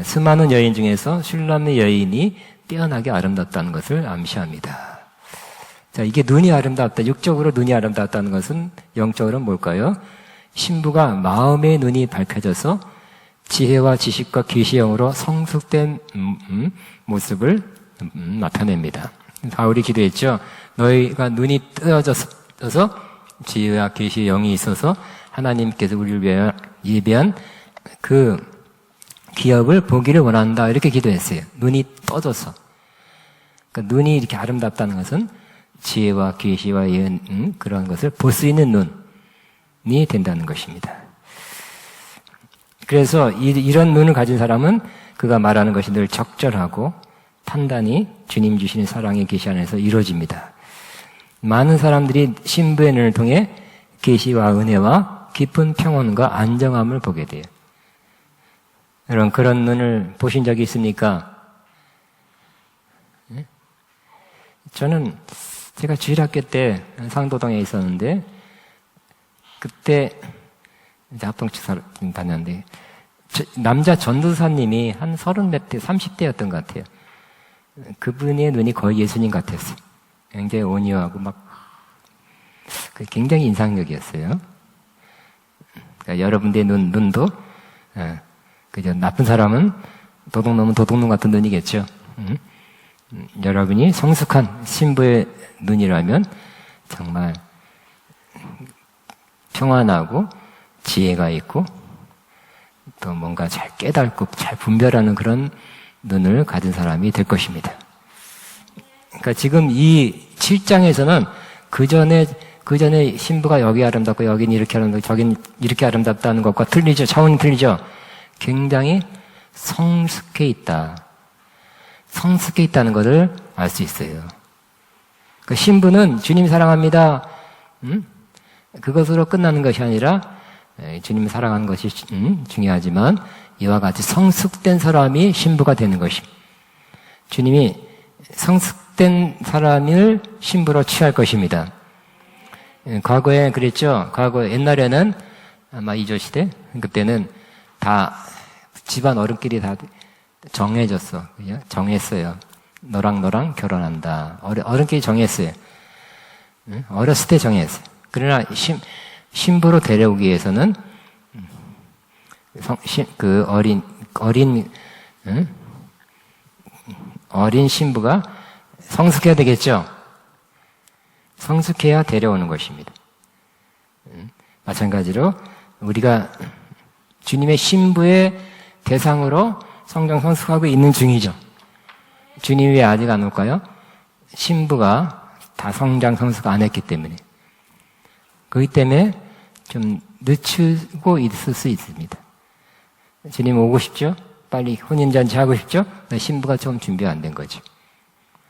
수많은 여인 중에서 슐라미 여인이 뛰어나게 아름답다는 것을 암시합니다. 자, 이게 눈이 아름답다, 육적으로 눈이 아름답다는 것은 영적으로는 뭘까요? 신부가 마음의 눈이 밝혀져서 지혜와 지식과 계시형으로 성숙된 모습을 나타냅니다. 바울이 기도했죠. 너희가 눈이 뜨어져서 지혜와 계시의 영이 있어서 하나님께서 우리를 위하여 예비한 그 기업을 보기를 원한다. 이렇게 기도했어요. 눈이 떠져서. 그러니까 눈이 이렇게 아름답다는 것은 지혜와 계시와 예언 그런 것을 볼 수 있는 눈이 된다는 것입니다. 그래서 이런 눈을 가진 사람은 그가 말하는 것이 늘 적절하고 판단이 주님 주시는 사랑의 계시 안에서 이루어집니다. 많은 사람들이 신부의 눈을 통해 계시와 은혜와 깊은 평온과 안정함을 보게 돼요. 여러분, 그런 눈을 보신 적이 있습니까? 저는 제가 주일학교 때 상도동에 있었는데, 그때 이제 합동측사 다녔는데, 남자 전도사님이 한 30몇 대, 30대였던 것 같아요. 그분의 눈이 거의 예수님 같았어요. 굉장히 온유하고 굉장히 인상적이었어요. 그러니까 여러분들의 눈도, 그죠. 나쁜 사람은 도둑놈은 도둑놈 같은 눈이겠죠. 여러분이 성숙한 신부의 눈이라면 정말 평안하고 지혜가 있고 또 뭔가 잘 깨닫고 잘 분별하는 그런 눈을 가진 사람이 될 것입니다. 그러니까 지금 이 7장에서는 그 전에 신부가 여기 아름답고 여긴 이렇게 아름답고 저긴 이렇게 아름답다는 것과 틀리죠. 차원이 틀리죠. 굉장히 성숙해 있다. 성숙해 있다는 것을 알 수 있어요. 그 신부는 주님 사랑합니다. 그것으로 끝나는 것이 아니라 주님 사랑하는 것이 중요하지만 이와 같이 성숙된 사람이 신부가 되는 것입니다. 주님이 흑된 사람을 신부로 취할 것입니다. 과거에 그랬죠. 과거 옛날에는 아마 이조시대 그때는 다 집안 어른끼리 다 정해졌어. 그죠? 정했어요. 너랑 결혼한다. 어른끼리 정했어요. 어렸을 때 정했어요. 그러나 신부로 데려오기 위해서는 그 어린 신부가 성숙해야 되겠죠. 성숙해야 데려오는 것입니다. 마찬가지로 우리가 주님의 신부의 대상으로 성장 성숙하고 있는 중이죠. 주님이 왜 아직 안 올까요? 신부가 다 성장 성숙 안 했기 때문에. 그렇기 때문에 좀 늦추고 있을 수 있습니다. 주님 오고 싶죠? 빨리 혼인잔치 하고 싶죠? 신부가 좀 준비가 안 된 거죠.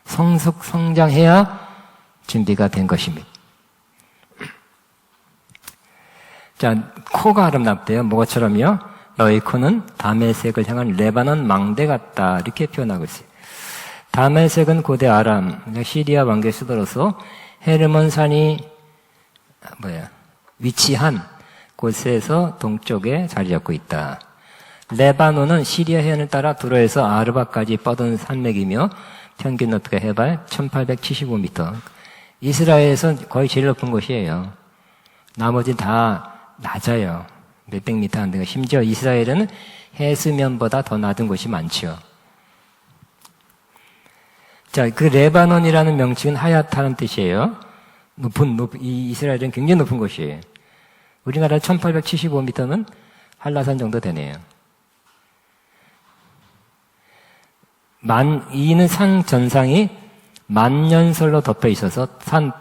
성장해야 준비가 된 것입니다. 자, 코가 아름답대요. 뭐처럼요? 너희 코는 다메섹을 향한 레바논 망대 같다. 이렇게 표현하고 있어요. 다메섹은 고대 아람, 시리아 왕국의 수도로서 헤르몬 산이 위치한 곳에서 동쪽에 자리 잡고 있다. 레바논은 시리아 해안을 따라 두로에서 아르바까지 뻗은 산맥이며 평균 높이가 해발 1875m. 이스라엘에서 거의 제일 높은 곳이에요. 나머지는 다 낮아요. 몇백 미터 안 되고 심지어 이스라엘은 해수면보다 더 낮은 곳이 많죠. 자, 그 레바논이라는 명칭은 하얗다는 뜻이에요. 이 이스라엘은 굉장히 높은 곳이에요. 우리나라 1875m면 한라산 정도 되네요. 이는 산 전상이 만년설로 덮여 있어서 산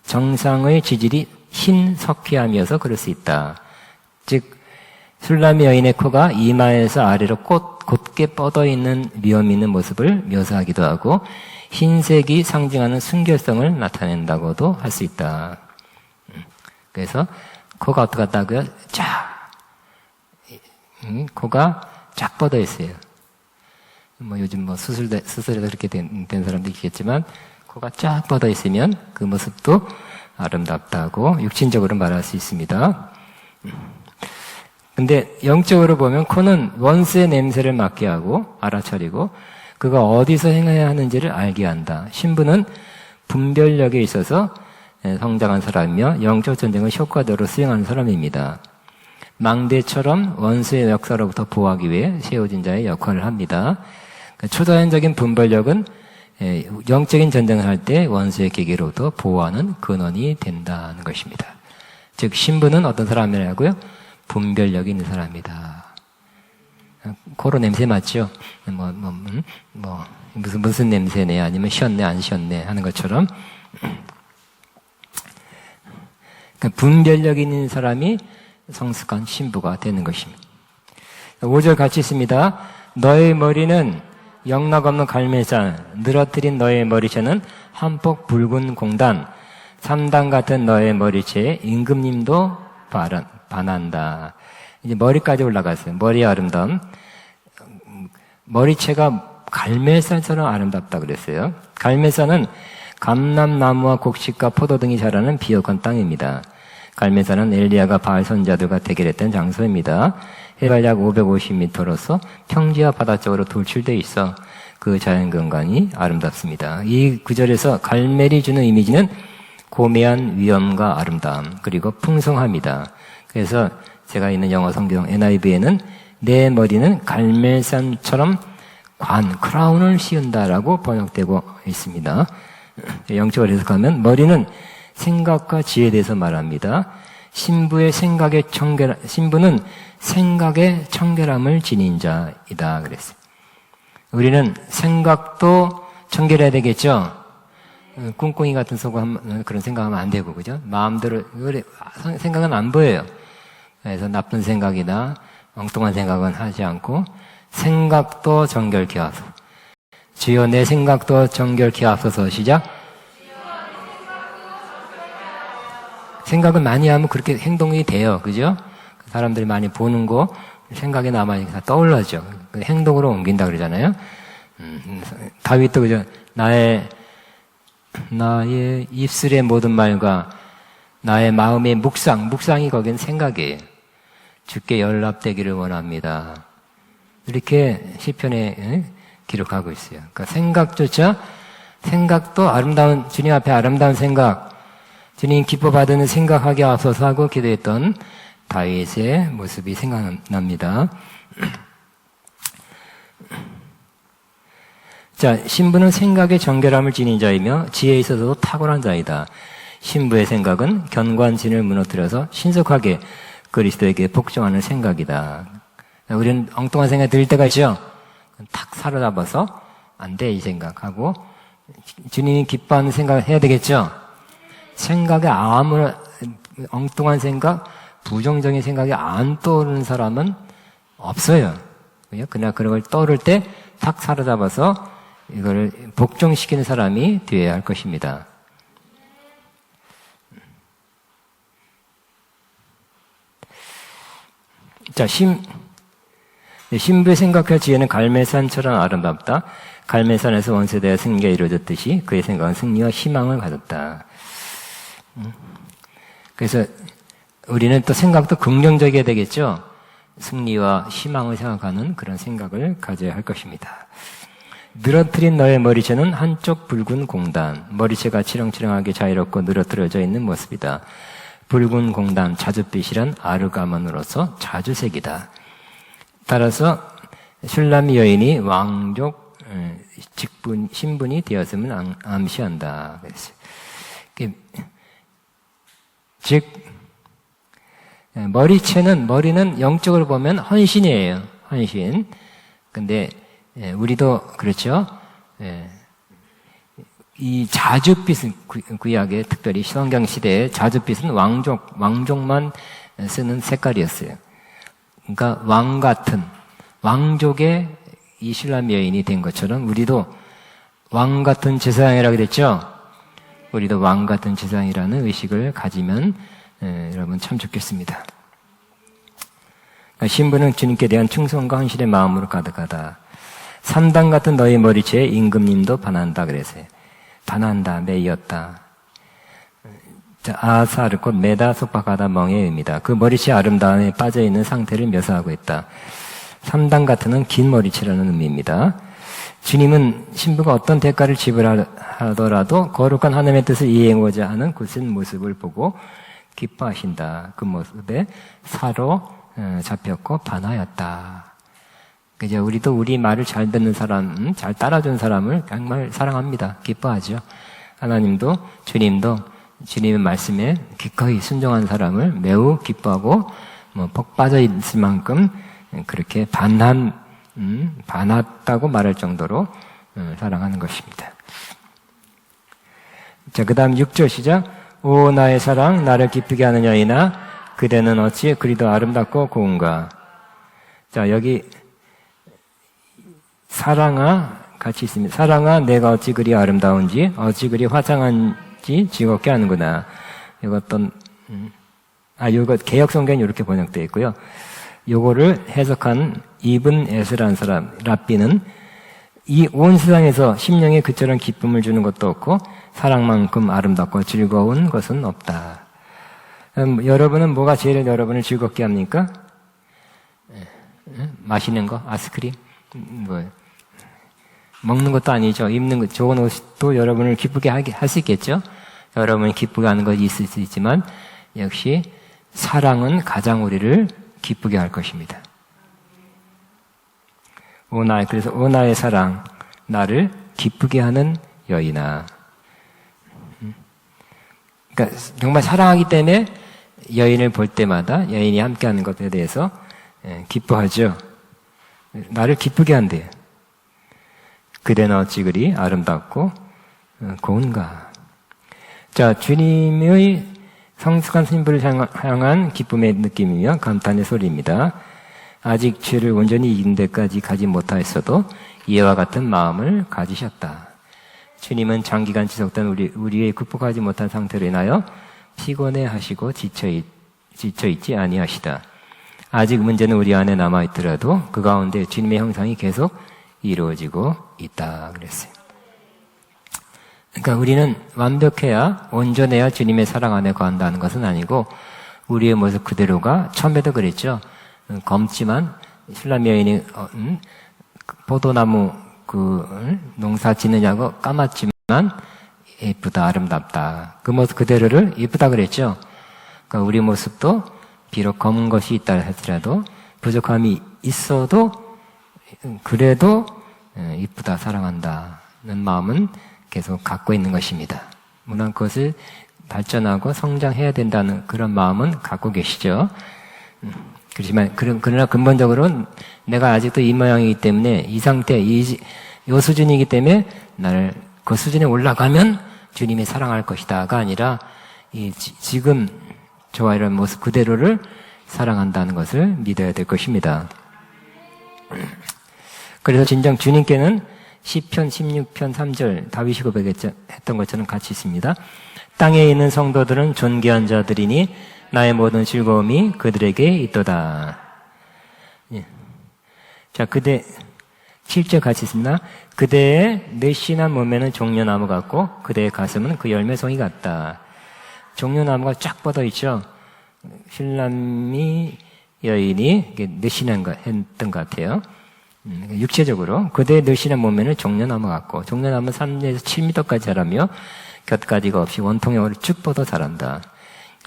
정상의 지질이 흰 석회암이어서 그럴 수 있다. 즉 술라미 여인의 코가 이마에서 아래로 곧게 뻗어 있는 위험 있는 모습을 묘사하기도 하고 흰색이 상징하는 순결성을 나타낸다고도 할 수 있다. 그래서 코가 어떻게 같다고요? 코가 쫙 뻗어 있어요. 요즘 수술에서 그렇게 된 사람도 있겠지만 코가 쫙 뻗어 있으면 그 모습도 아름답다고 육신적으로 말할 수 있습니다. 근데 영적으로 보면 코는 원수의 냄새를 맡게 하고 알아차리고 그가 어디서 행해야 하는지를 알게 한다. 신부는 분별력에 있어서 성장한 사람이며 영적 전쟁을 효과적으로 수행하는 사람입니다. 망대처럼 원수의 역사로부터 보호하기 위해 세워진 자의 역할을 합니다. 초자연적인 분별력은 영적인 전쟁을 할 때 원수의 계계로부터 보호하는 근원이 된다는 것입니다. 즉 신부는 어떤 사람이라고요? 분별력이 있는 사람이다. 코로 냄새 맡죠? 무슨 냄새네, 아니면 쉬었네, 안 쉬었네 하는 것처럼 분별력 있는 사람이 성숙한 신부가 되는 것입니다. 5절 같이 있습니다. 너의 머리는 영락 없는 갈매산, 늘어뜨린 너의 머리채는 한폭 붉은 공단, 삼단 같은 너의 머리채에 임금님도 반한다. 이제 머리까지 올라갔어요. 머리의 아름다움. 머리채가 갈매산처럼 아름답다 그랬어요. 갈매산은 감람나무와 곡식과 포도 등이 자라는 비옥한 땅입니다. 갈매산은 엘리야가 바알 선자들과 대결했던 장소입니다. 해발 약 550m로서 평지와 바다 쪽으로 돌출되어 있어 그 자연경관이 아름답습니다. 이 구절에서 갈멜이 주는 이미지는 고매한 위엄과 아름다움 그리고 풍성함이다. 그래서 제가 있는 영어 성경 NIV에는 내 머리는 갈멜산처럼 크라운을 씌운다라고 번역되고 있습니다. 영적으로 해석하면 머리는 생각과 지혜에 대해서 말합니다. 신부는 생각의 청결함을 지닌 자이다 그랬어요. 우리는 생각도 청결해야 되겠죠. 꿍꿍이 같은 그런 생각하면 안 되고, 그죠? 마음대로 생각은 안 보여요. 그래서 나쁜 생각이나 엉뚱한 생각은 하지 않고 생각도 정결케 하소서. 주여 내 생각도 정결케 하소서. 시작. 생각을 많이 하면 그렇게 행동이 돼요. 그죠? 사람들이 많이 보는 거 생각에 남아 다 떠올라죠. 행동으로 옮긴다 그러잖아요. 다윗도 그죠? 나의 입술의 모든 말과 나의 마음의 묵상이 거긴 생각이에요. 주께 연락되기를 원합니다. 이렇게 시편에 기록하고 있어요. 그러니까 생각도 아름다운, 주님 앞에 아름다운 생각, 주님 기뻐 받는 생각하게 앞서서 하고 기도했던 다윗의 모습이 생각납니다. 자, 신부는 생각의 정결함을 지닌 자이며 지혜에 있어서도 탁월한 자이다. 신부의 생각은 견관진을 무너뜨려서 신속하게 그리스도에게 복종하는 생각이다. 우리는 엉뚱한 생각 들 때가 있죠? 탁 사로잡아서 안 돼, 이 생각하고 주님이 기뻐하는 생각을 해야 되겠죠? 생각에 아무런 엉뚱한 생각, 부정적인 생각이 안 떠오르는 사람은 없어요. 그냥 그런 걸 떠오를 때 탁 사로잡아서 이거를 복종시키는 사람이 되어야 할 것입니다. 자, 신부의 생각할 지혜는 갈멜산처럼 아름답다. 갈멜산에서 원세대의 승리가 이루어졌듯이 그의 생각은 승리와 희망을 가졌다. 그래서 우리는 또 생각도 긍정적이어야 되겠죠. 승리와 희망을 생각하는 그런 생각을 가져야 할 것입니다. 늘어뜨린 너의 머리채는 한쪽 붉은 공단, 머리채가 치렁치렁하게 자유롭고 늘어뜨려져 있는 모습이다. 붉은 공단, 자줏빛이란 아르가몬으로서 자주색이다. 따라서 슐라미 여인이 왕족 신분이 되었음을 암시한다. 즉 머리는 영적으로 보면 헌신이에요. 헌신. 근데 우리도 그렇죠. 이 자줏빛은 구약의 특별히 성경 시대에 자줏빛은 왕족만 쓰는 색깔이었어요. 그러니까 왕 같은 왕족의 이 슐라미 여인이 된 것처럼 우리도 왕 같은 제사장이라고 그랬죠. 우리도 왕 같은 제사장이라는 의식을 가지면 여러분 참 좋겠습니다. 그러니까 신부는 주님께 대한 충성과 헌신의 마음으로 가득하다. 산당 같은 너희 머리채에 임금님도 반한다 그랬어요. 반한다, 매이었다. 아사르 곧 매다, 속박하다, 멍의 의미다. 그 머리채 아름다움에 빠져있는 상태를 묘사하고 있다. 산당 같은은 긴 머리채라는 의미입니다. 주님은 신부가 어떤 대가를 지불하더라도 거룩한 하나님의 뜻을 이행하고자 하는 굳은 모습을 보고 기뻐하신다. 그 모습에 사로잡혔고 반하였다. 그죠? 우리도 우리 말을 잘 듣는 사람, 잘 따라준 사람을 정말 사랑합니다. 기뻐하죠. 하나님도, 주님도 주님의 말씀에 기꺼이 순종한 사람을 매우 기뻐하고, 복 빠져 있을 만큼 그렇게 반했다고 말할 정도로 사랑하는 것입니다. 자, 그 다음 6절 시작. 오, 나의 사랑, 나를 기쁘게 하는 여인아, 그대는 어찌 그리도 아름답고 고운가. 자, 여기 사랑아 같이 있습니다. 사랑아 내가 어찌 그리 아름다운지 어찌 그리 화창한지 즐겁게 하는구나. 이것도 요거 개역 성경이 이렇게 번역되어 있고요. 요거를 해석한 이븐 에스라는 사람 랍비는 이 온 세상에서 심령에 그처럼 기쁨을 주는 것도 없고 사랑만큼 아름답고 즐거운 것은 없다. 여러분은 뭐가 제일 여러분을 즐겁게 합니까? 마시는 거, 아이스크림, 먹는 것도 아니죠. 입는 것, 좋은 옷도 여러분을 기쁘게 할 수 있겠죠. 여러분이 기쁘게 하는 것이 있을 수 있지만 역시 사랑은 가장 우리를 기쁘게 할 것입니다. 그래서 오 나의 사랑, 나를 기쁘게 하는 여인아. 그러니까 정말 사랑하기 때문에 여인을 볼 때마다 여인이 함께하는 것에 대해서 기뻐하죠. 나를 기쁘게 한대요. 그대는 어찌 그리 아름답고 고운가. 자, 주님의 성숙한 신부를 향한 기쁨의 느낌이며 감탄의 소리입니다. 아직 죄를 온전히 이긴 데까지 가지 못하였어도 이와 같은 마음을 가지셨다. 주님은 장기간 지속된 우리의 극복하지 못한 상태로 인하여 피곤해하시고 지쳐있지 아니하시다. 아직 문제는 우리 안에 남아있더라도 그 가운데 주님의 형상이 계속 이루어지고 있다 그랬어요. 그러니까 우리는 완벽해야, 온전해야 주님의 사랑 안에 거한다는 것은 아니고, 우리의 모습 그대로가, 처음에도 그랬죠. 검지만 슐람 여인이 포도나무 농사 짓느냐고 까맣지만 예쁘다, 아름답다. 그 모습 그대로를 예쁘다 그랬죠. 그러니까 우리 모습도 비록 검은 것이 있다 할지라도, 부족함이 있어도 그래도 예쁘다, 사랑한다는 마음은 계속 갖고 있는 것입니다. 물론 그것을 발전하고 성장해야 된다는 그런 마음은 갖고 계시죠. 그렇지만 그러나 근본적으로 내가 아직도 이 모양이기 때문에, 이 상태, 요 수준이기 때문에 나를 그 수준에 올라가면 주님이 사랑할 것이다가 아니라 지금 저와 이런 모습 그대로를 사랑한다는 것을 믿어야 될 것입니다. 그래서 진정 주님께는 시편 16편 3절 다윗이 고백했던 것처럼 같이 있습니다. 땅에 있는 성도들은 존귀한 자들이니 나의 모든 즐거움이 그들에게 있도다. 예. 자, 7절 같이 있습니다. 그대의 늘씬한 몸에는 종려나무 같고 그대의 가슴은 그 열매송이 같다. 종려나무가 쫙 뻗어 있죠. 슐람미 여인이 늘씬했던 것 같아요. 육체적으로 그대의 늘씬한 몸에는 종려나무 같고, 종려나무는 3에서 7m까지 자라며 곁가지가 없이 원통형으로 쭉 뻗어 자란다.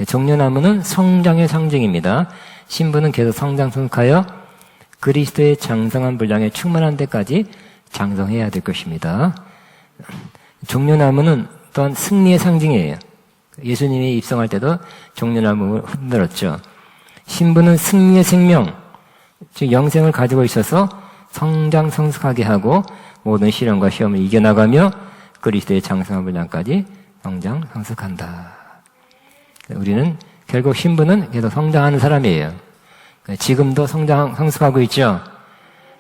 종려나무는 성장의 상징입니다. 신부는 계속 성장성하여 그리스도의 장성한 분량에 충만한 데까지 장성해야 될 것입니다. 종려나무는 또한 승리의 상징이에요. 예수님이 입성할 때도 종려나무를 흔들었죠. 신부는 승리의 생명, 즉 영생을 가지고 있어서 성장성숙하게 하고 모든 시련과 시험을 이겨나가며 그리스도의 장성한 분량까지 성장성숙한다. 우리는 결국 신부는 계속 성장하는 사람이에요. 지금도 성장성숙하고 있죠.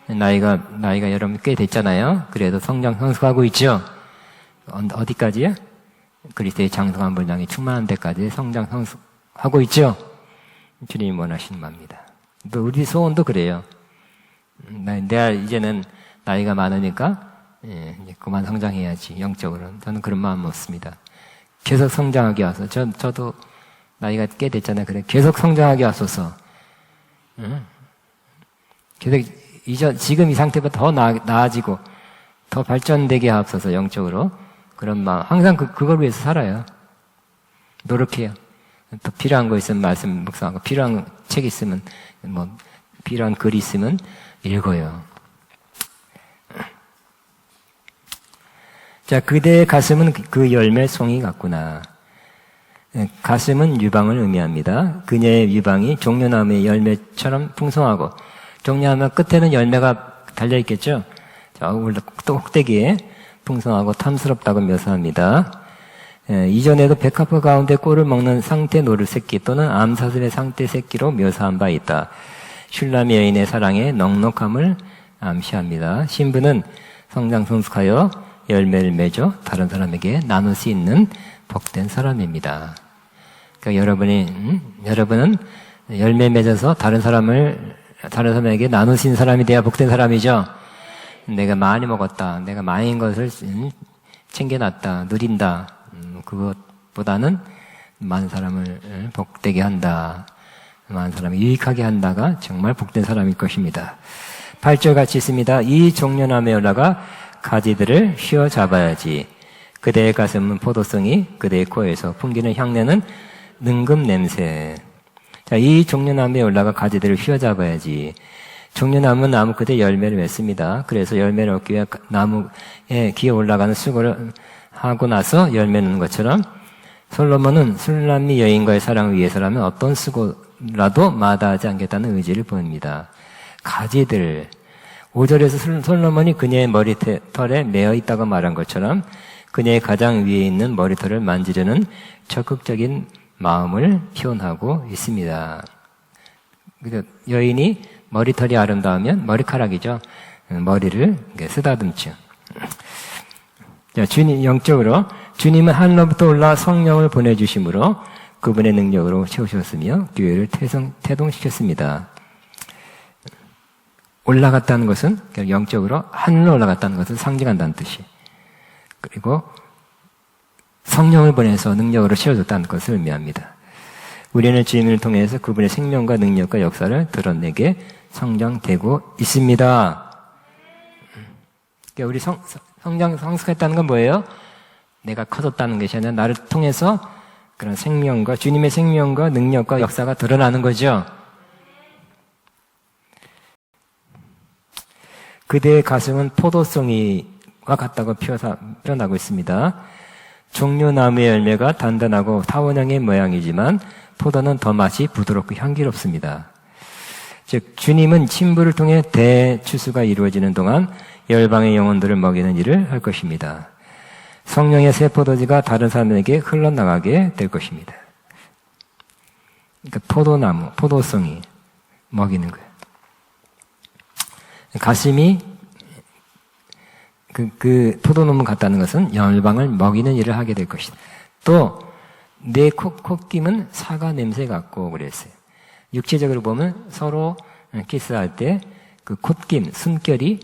나이가 여러분 꽤 됐잖아요. 그래도 성장성숙하고 있죠. 어디까지요? 그리스도의 장성한 분량이 충만한 데까지 성장성숙하고 있죠. 주님이 원하시는 바입니다. 또 우리 소원도 그래요. 내가 이제는 나이가 많으니까 이제 그만 성장해야지, 영적으로. 저는 그런 마음 없습니다. 계속 성장하게 하소서. 저도 나이가 꽤 됐잖아요. 그래, 계속 성장하게 하소서. 계속 지금 이 상태보다 더 나아지고 더 발전되게 하옵소서. 영적으로. 그런 마음. 항상 그걸 위해서 살아요. 노력해요. 또 필요한 거 있으면 말씀 묵상하고, 필요한 책 있으면, 필요한 글이 있으면 읽어요. 자, 그대의 가슴은 그 열매 송이 같구나. 가슴은 유방을 의미합니다. 그녀의 유방이 종려나무의 열매처럼 풍성하고, 종려나무 끝에는 열매가 달려있겠죠? 자, 꼭대기에 풍성하고 탐스럽다고 묘사합니다. 이전에도 백합화 가운데 꼴을 먹는 상태 노루 새끼 또는 암사슴의 상태 새끼로 묘사한 바 있다. 슐람 여인의 사랑의 넉넉함을 암시합니다. 신부는 성장성숙하여 열매를 맺어 다른 사람에게 나눌 수 있는 복된 사람입니다. 그러니까 여러분은 열매 맺어서 다른 사람에게 나눌 수 있는 사람이 돼야 복된 사람이죠. 내가 많이 먹었다, 내가 많은 것을 챙겨놨다, 누린다. 그것보다는 많은 사람을 복되게 한다, 많은 사람을 유익하게 한다가 정말 복된 사람일 것입니다. 8절 같이 있습니다. 이 종려나무에 올라가 가지들을 휘어잡아야지. 그대의 가슴은 포도송이, 그대의 코에서 풍기는 향내는 능금 냄새. 자, 이 종려나무에 올라가 가지들을 휘어잡아야지. 종려나무는 나무 끝에 열매를 맺습니다. 그래서 열매를 얻기 위해 나무에 기어 올라가는 수고를 하고 나서 열매 맺는 것처럼 솔로몬은 슐람미 여인과의 사랑을 위해서라면 어떤 수고라도 마다하지 않겠다는 의지를 보입니다. 가지들, 5절에서 솔로몬이 그녀의 머리털에 매어 있다고 말한 것처럼 그녀의 가장 위에 있는 머리털을 만지려는 적극적인 마음을 표현하고 있습니다. 여인이 머리털이 아름다우면 머리카락이죠. 머리를 쓰다듬죠. 자, 주님, 영적으로 주님은 하늘로부터 올라 성령을 보내주심으로 그분의 능력으로 채우셨으며 교회를 태동시켰습니다. 올라갔다는 것은 영적으로 하늘로 올라갔다는 것을 상징한다는 뜻이. 그리고 성령을 보내서 능력으로 채워줬다는 것을 의미합니다. 우리는 주님을 통해서 그분의 생명과 능력과 역사를 드러내게 성장되고 있습니다. 그러니까 우리 성숙했다는 건 뭐예요? 내가 커졌다는 것이 아니라 나를 통해서 그런 생명과 주님의 생명과 능력과 역사가 드러나는 거죠. 그대의 가슴은 포도송이와 같다고 표현하고 있습니다. 종려나무의 열매가 단단하고 타원형의 모양이지만 포도는 더 맛이 부드럽고 향기롭습니다. 즉 주님은 신부를 통해 대추수가 이루어지는 동안 열방의 영혼들을 먹이는 일을 할 것입니다. 성령의 새 포도주가 다른 사람에게 흘러나가게 될 것입니다. 그러니까 포도나무, 포도송이 먹이는 거예요. 가슴이 그 포도나무 같다는 것은 열방을 먹이는 일을 하게 될 것이다. 또 내 콧김은 사과 냄새 같고 그랬어요. 육체적으로 보면 서로 키스할 때 그 콧김, 숨결이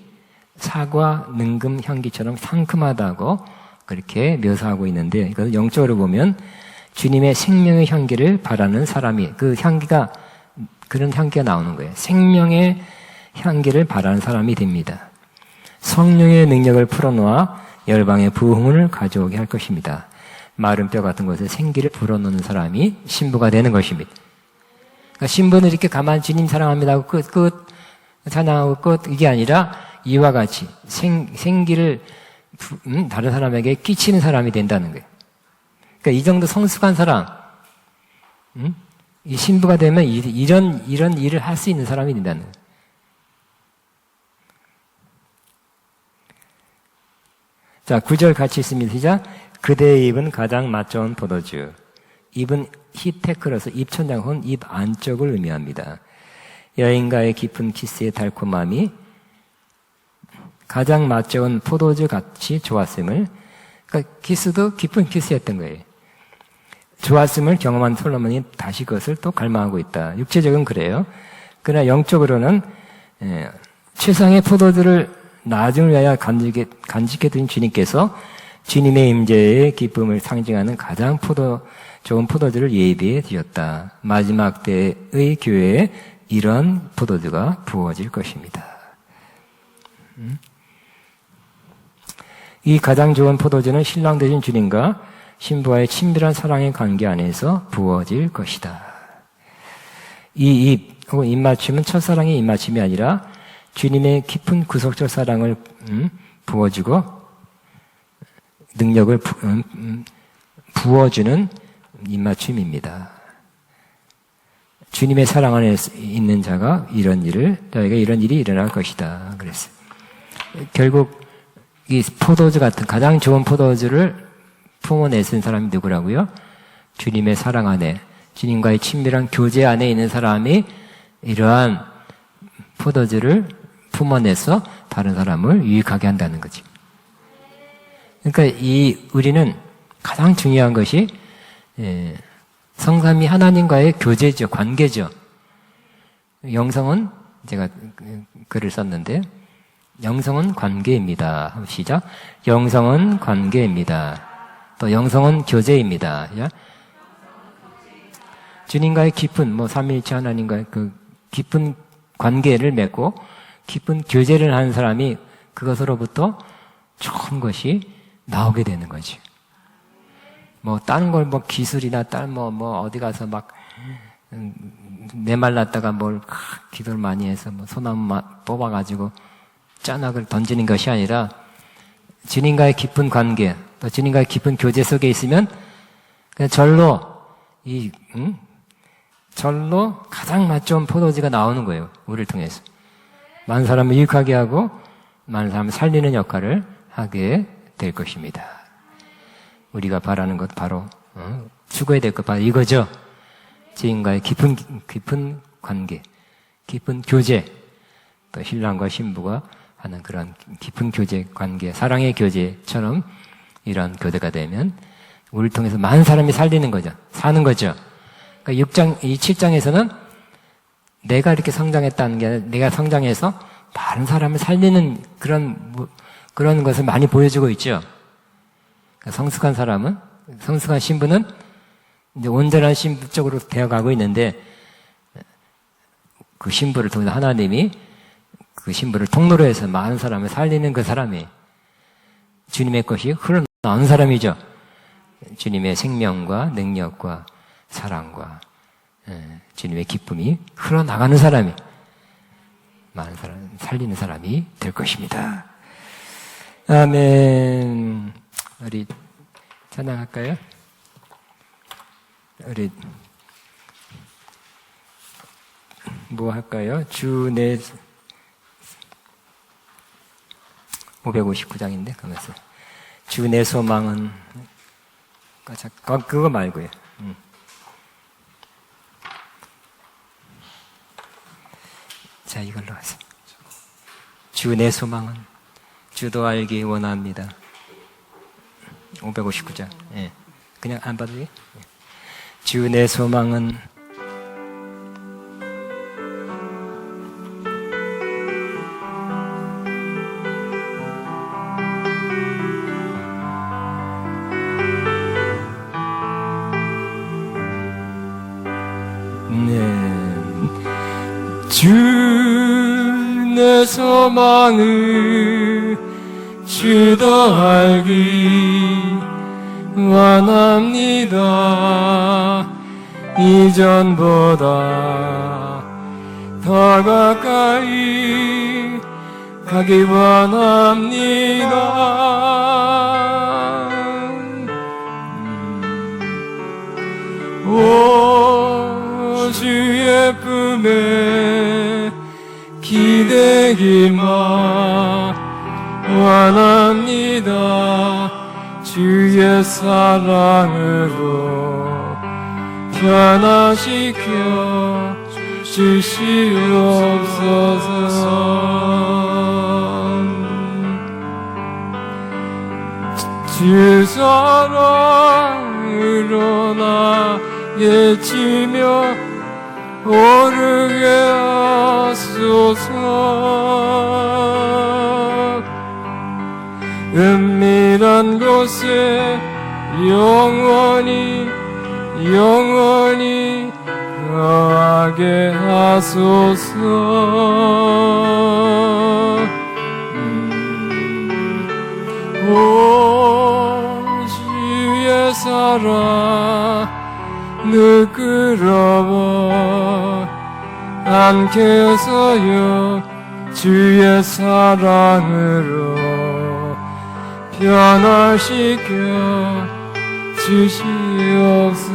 사과 능금 향기처럼 상큼하다고 그렇게 묘사하고 있는데, 이것은 영적으로 보면 주님의 생명의 향기를 바라는 사람이, 그 향기가, 그런 향기가 나오는 거예요. 생명의 향기를 바라는 사람이 됩니다. 성령의 능력을 풀어놓아 열방의 부흥을 가져오게 할 것입니다. 마른 뼈 같은 곳에 생기를 불어넣는 사람이 신부가 되는 것입니다. 그러니까 신부는 이렇게 가만 주님 사랑합니다 하고 끝 찬양하고 끝 이게 아니라 이와 같이 생기를 다른 사람에게 끼치는 사람이 된다는 거예요. 그러니까 이 정도 성숙한 사람, 이 신부가 되면 이런 일을 할 수 있는 사람이 된다는 거예요. 자, 9절 같이 있습니다. 시작. 그대의 입은 가장 맛 좋은 포도주. 입은 히테크로서 입천장 혹은 입 안쪽을 의미합니다. 여인과의 깊은 키스의 달콤함이 가장 맛 좋은 포도주 같이 좋았음을, 그러니까 키스도 깊은 키스였던 거예요. 좋았음을 경험한 솔로몬이 다시 그것을 또 갈망하고 있다. 육체적은 그래요. 그러나 영적으로는 최상의 포도주를 나중을 위하여 간직해 두신 주님께서 주님의 임재의 기쁨을 상징하는 가장 좋은 포도주를 예비해 주셨다. 마지막 때의 교회에 이런 포도주가 부어질 것입니다. 이 가장 좋은 포도주는 신랑 되신 주님과 신부와의 친밀한 사랑의 관계 안에서 부어질 것이다. 이 입 혹은 입맞춤은 첫사랑의 입맞춤이 아니라 주님의 깊은 구속적 사랑을 부어주고 능력을 부어주는 입맞춤입니다. 주님의 사랑 안에 있는 자가 저희가 이런 일이 일어날 것이다. 그랬어요. 결국 이 포도주 같은 가장 좋은 포도주를 품어내쓴 사람이 누구라고요? 주님의 사랑 안에, 주님과의 친밀한 교제 안에 있는 사람이 이러한 포도주를 품어내서 다른 사람을 유익하게 한다는 거지. 그러니까 우리는 가장 중요한 것이 성삼위 하나님과의 교제죠, 관계죠. 영성은 제가 글을 썼는데 영성은 관계입니다. 시작. 영성은 관계입니다. 또 영성은 교제입니다. 주님과의 깊은 삼위일체 하나님과의 그 깊은 관계를 맺고 깊은 교제를 하는 사람이 그것으로부터 좋은 것이 나오게 되는 거지. 다른 걸 기술이나 어디 가서 메말랐다가 기도를 많이 해서 소나무 뽑아가지고 짠악을 던지는 것이 아니라 주님과의 깊은 관계, 또 주님과의 깊은 교제 속에 있으면 그냥 절로 가장 맛 좋은 포도주가 나오는 거예요. 우리를 통해서. 많은 사람을 유익하게 하고 많은 사람을 살리는 역할을 하게 될 것입니다. 우리가 바라는 것 바로 추구해야 될 것 바로 이거죠. 주님과의 깊은 관계, 깊은 교제, 또 신랑과 신부가 하는 그런 깊은 교제 관계, 사랑의 교제처럼 이런 교제가 되면 우리를 통해서 많은 사람이 살리는 거죠. 사는 거죠. 그러니까 7장에서는 내가 이렇게 성장했다는 게 아니라 내가 성장해서 다른 사람을 살리는 그런 것을 많이 보여주고 있죠. 성숙한 사람은, 성숙한 신부는 이제 온전한 신부 쪽으로 되어가고 있는데, 그 신부를 통해서 하나님이 그 신부를 통로로 해서 많은 사람을 살리는 그 사람이 주님의 것이 흘러나오는 사람이죠. 주님의 생명과 능력과 사랑과 주님의 기쁨이 흘러나가는 사람이, 많은 사람 살리는 사람이 될 것입니다. 아멘. 우리 찬양할까요? 우리 뭐 할까요? 주 내 559장인데 가면서 주 내 소망은 그거 말고요. 자, 이걸로 하세요. 주 내 소망은 주도 알기 원합니다. 559장. 예. 그냥 안 봐도 돼요? 주 내 소망은 주 내 소망을 주도 알기 원합니다. 이전보다 더 가까이 가기 원합니다. 오 주의 품에 기대기만 원합니다. 주의 사랑으로 변화시켜 주시옵소서. 주 사랑으로 나의 지며 오르게 하소서. 은밀한 곳에 영원히 거하게 하소서. 오 주의 사랑 너그러워 않게 해서요. 주의 사랑으로 변화시켜 주시옵소서.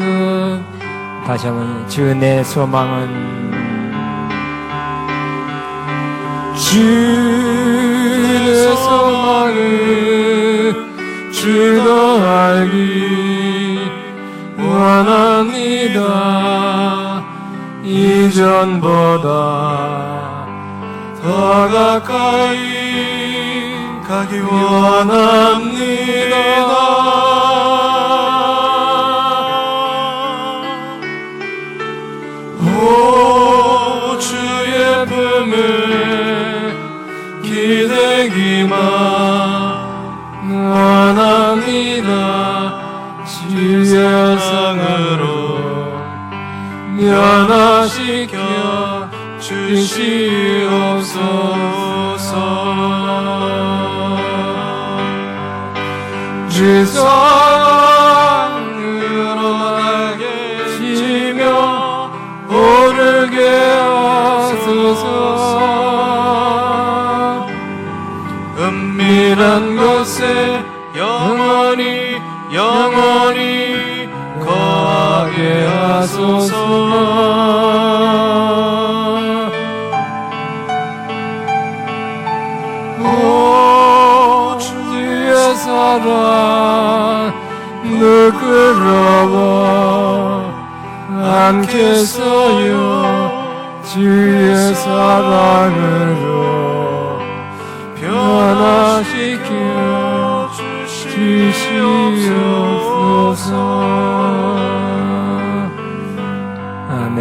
다시 한번 주 내 소망은 주 내 소망을 주도 알기 원합니다. 이전보다 더 가까이 가기 원합니다. 오 주의 품에 기대기만 원합니다. 주의 상으로 변화시켜 주시옵소서. 주 사랑으로 나게 지며 오르게 하소서. 은밀한 곳에 영원히 거하게 하소서. 오 주의 사랑 너그러워 않겠어요. 주의 사랑으로 변화시켜 주시옵소서. 아멘.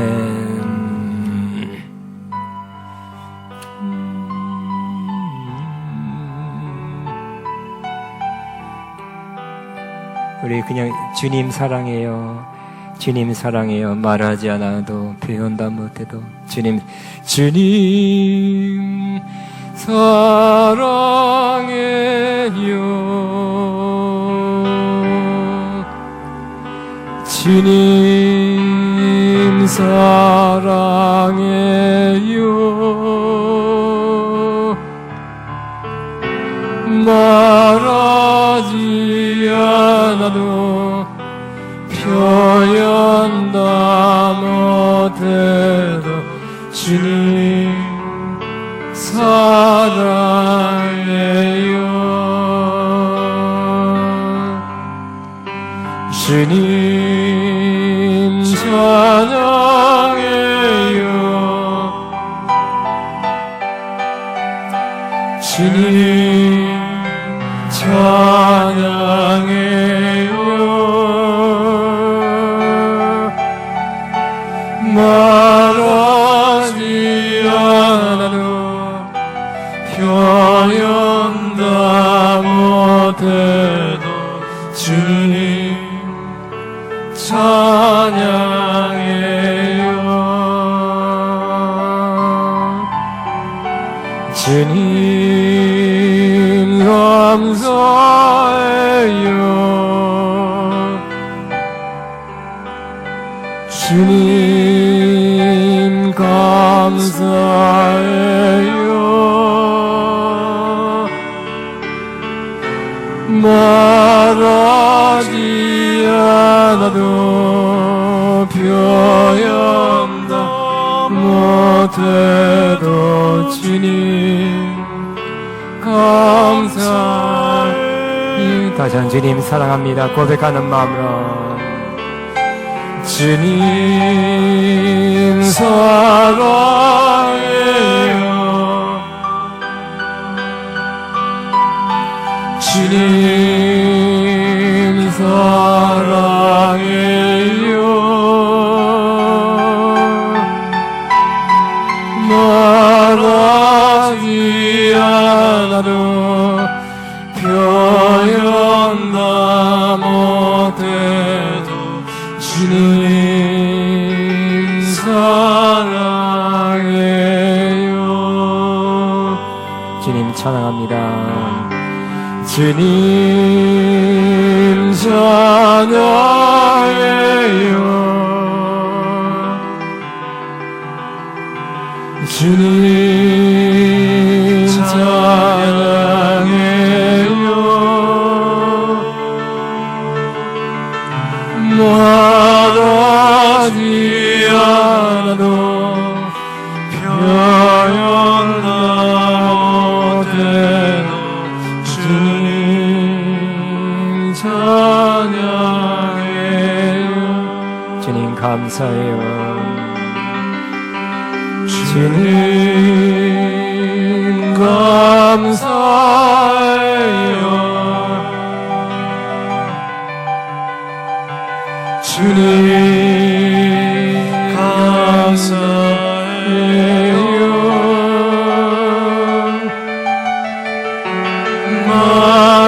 그냥 주님 사랑해요, 주님 사랑해요 말하지 않아도, 표현도 못해도 주님 사랑해요, 주님 사랑해요, 말하지 않아도 표현 다 못해도 주님 사랑해요, 주님 찬양해요, 주님 찬양해요, 말하지 않아도 표현 다 못해도 주님 찬양해요, 주님 감사해요, 주님 감사해요, 말하지 않아도 표현도 못해도 주님 감사해요. 다시 한 주님 사랑합니다 고백하는 마음으로, 주님 사랑해요, 주님 사랑해요, 말하지 않아도 표현 다 못해도 주님 사랑해요. 주님 찬양합니다. 주님 찬양해요, 주님 찬양해요, 말하지 않아도 표현 다 못해도 주님 찬양해요, 주님 감사해요, 주님 감사해요, 주님 감사해요,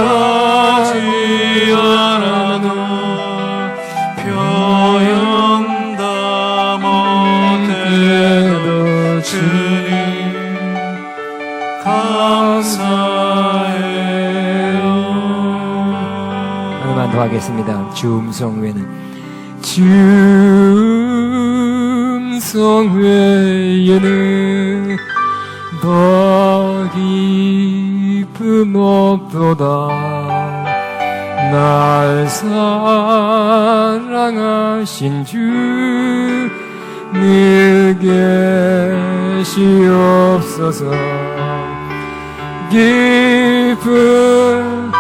말하지 않아도 표현 다 못해도 주님 감사해요. 하나만 더 하겠습니다. 주 음성 외에는, 주 음성 외에는 더 깊은 없도다, 날 사랑하신 주 늘 계시옵소서, 깊은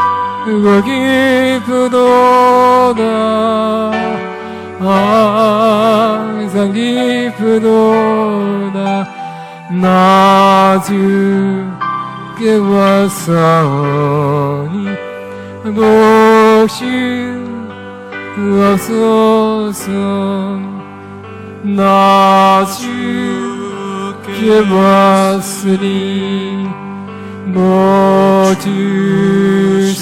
깊으도다, 항상 깊으도다, 나 주께 왔사오니 복심 없소서, 나 주께 왔으니 뭐 주시옵소서,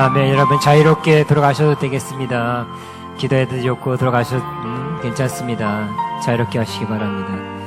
아멘. 여러분 자유롭게 들어가셔도 되겠습니다. 기도해도 좋고 들어가셔도 괜찮습니다. 자유롭게 하시기 바랍니다.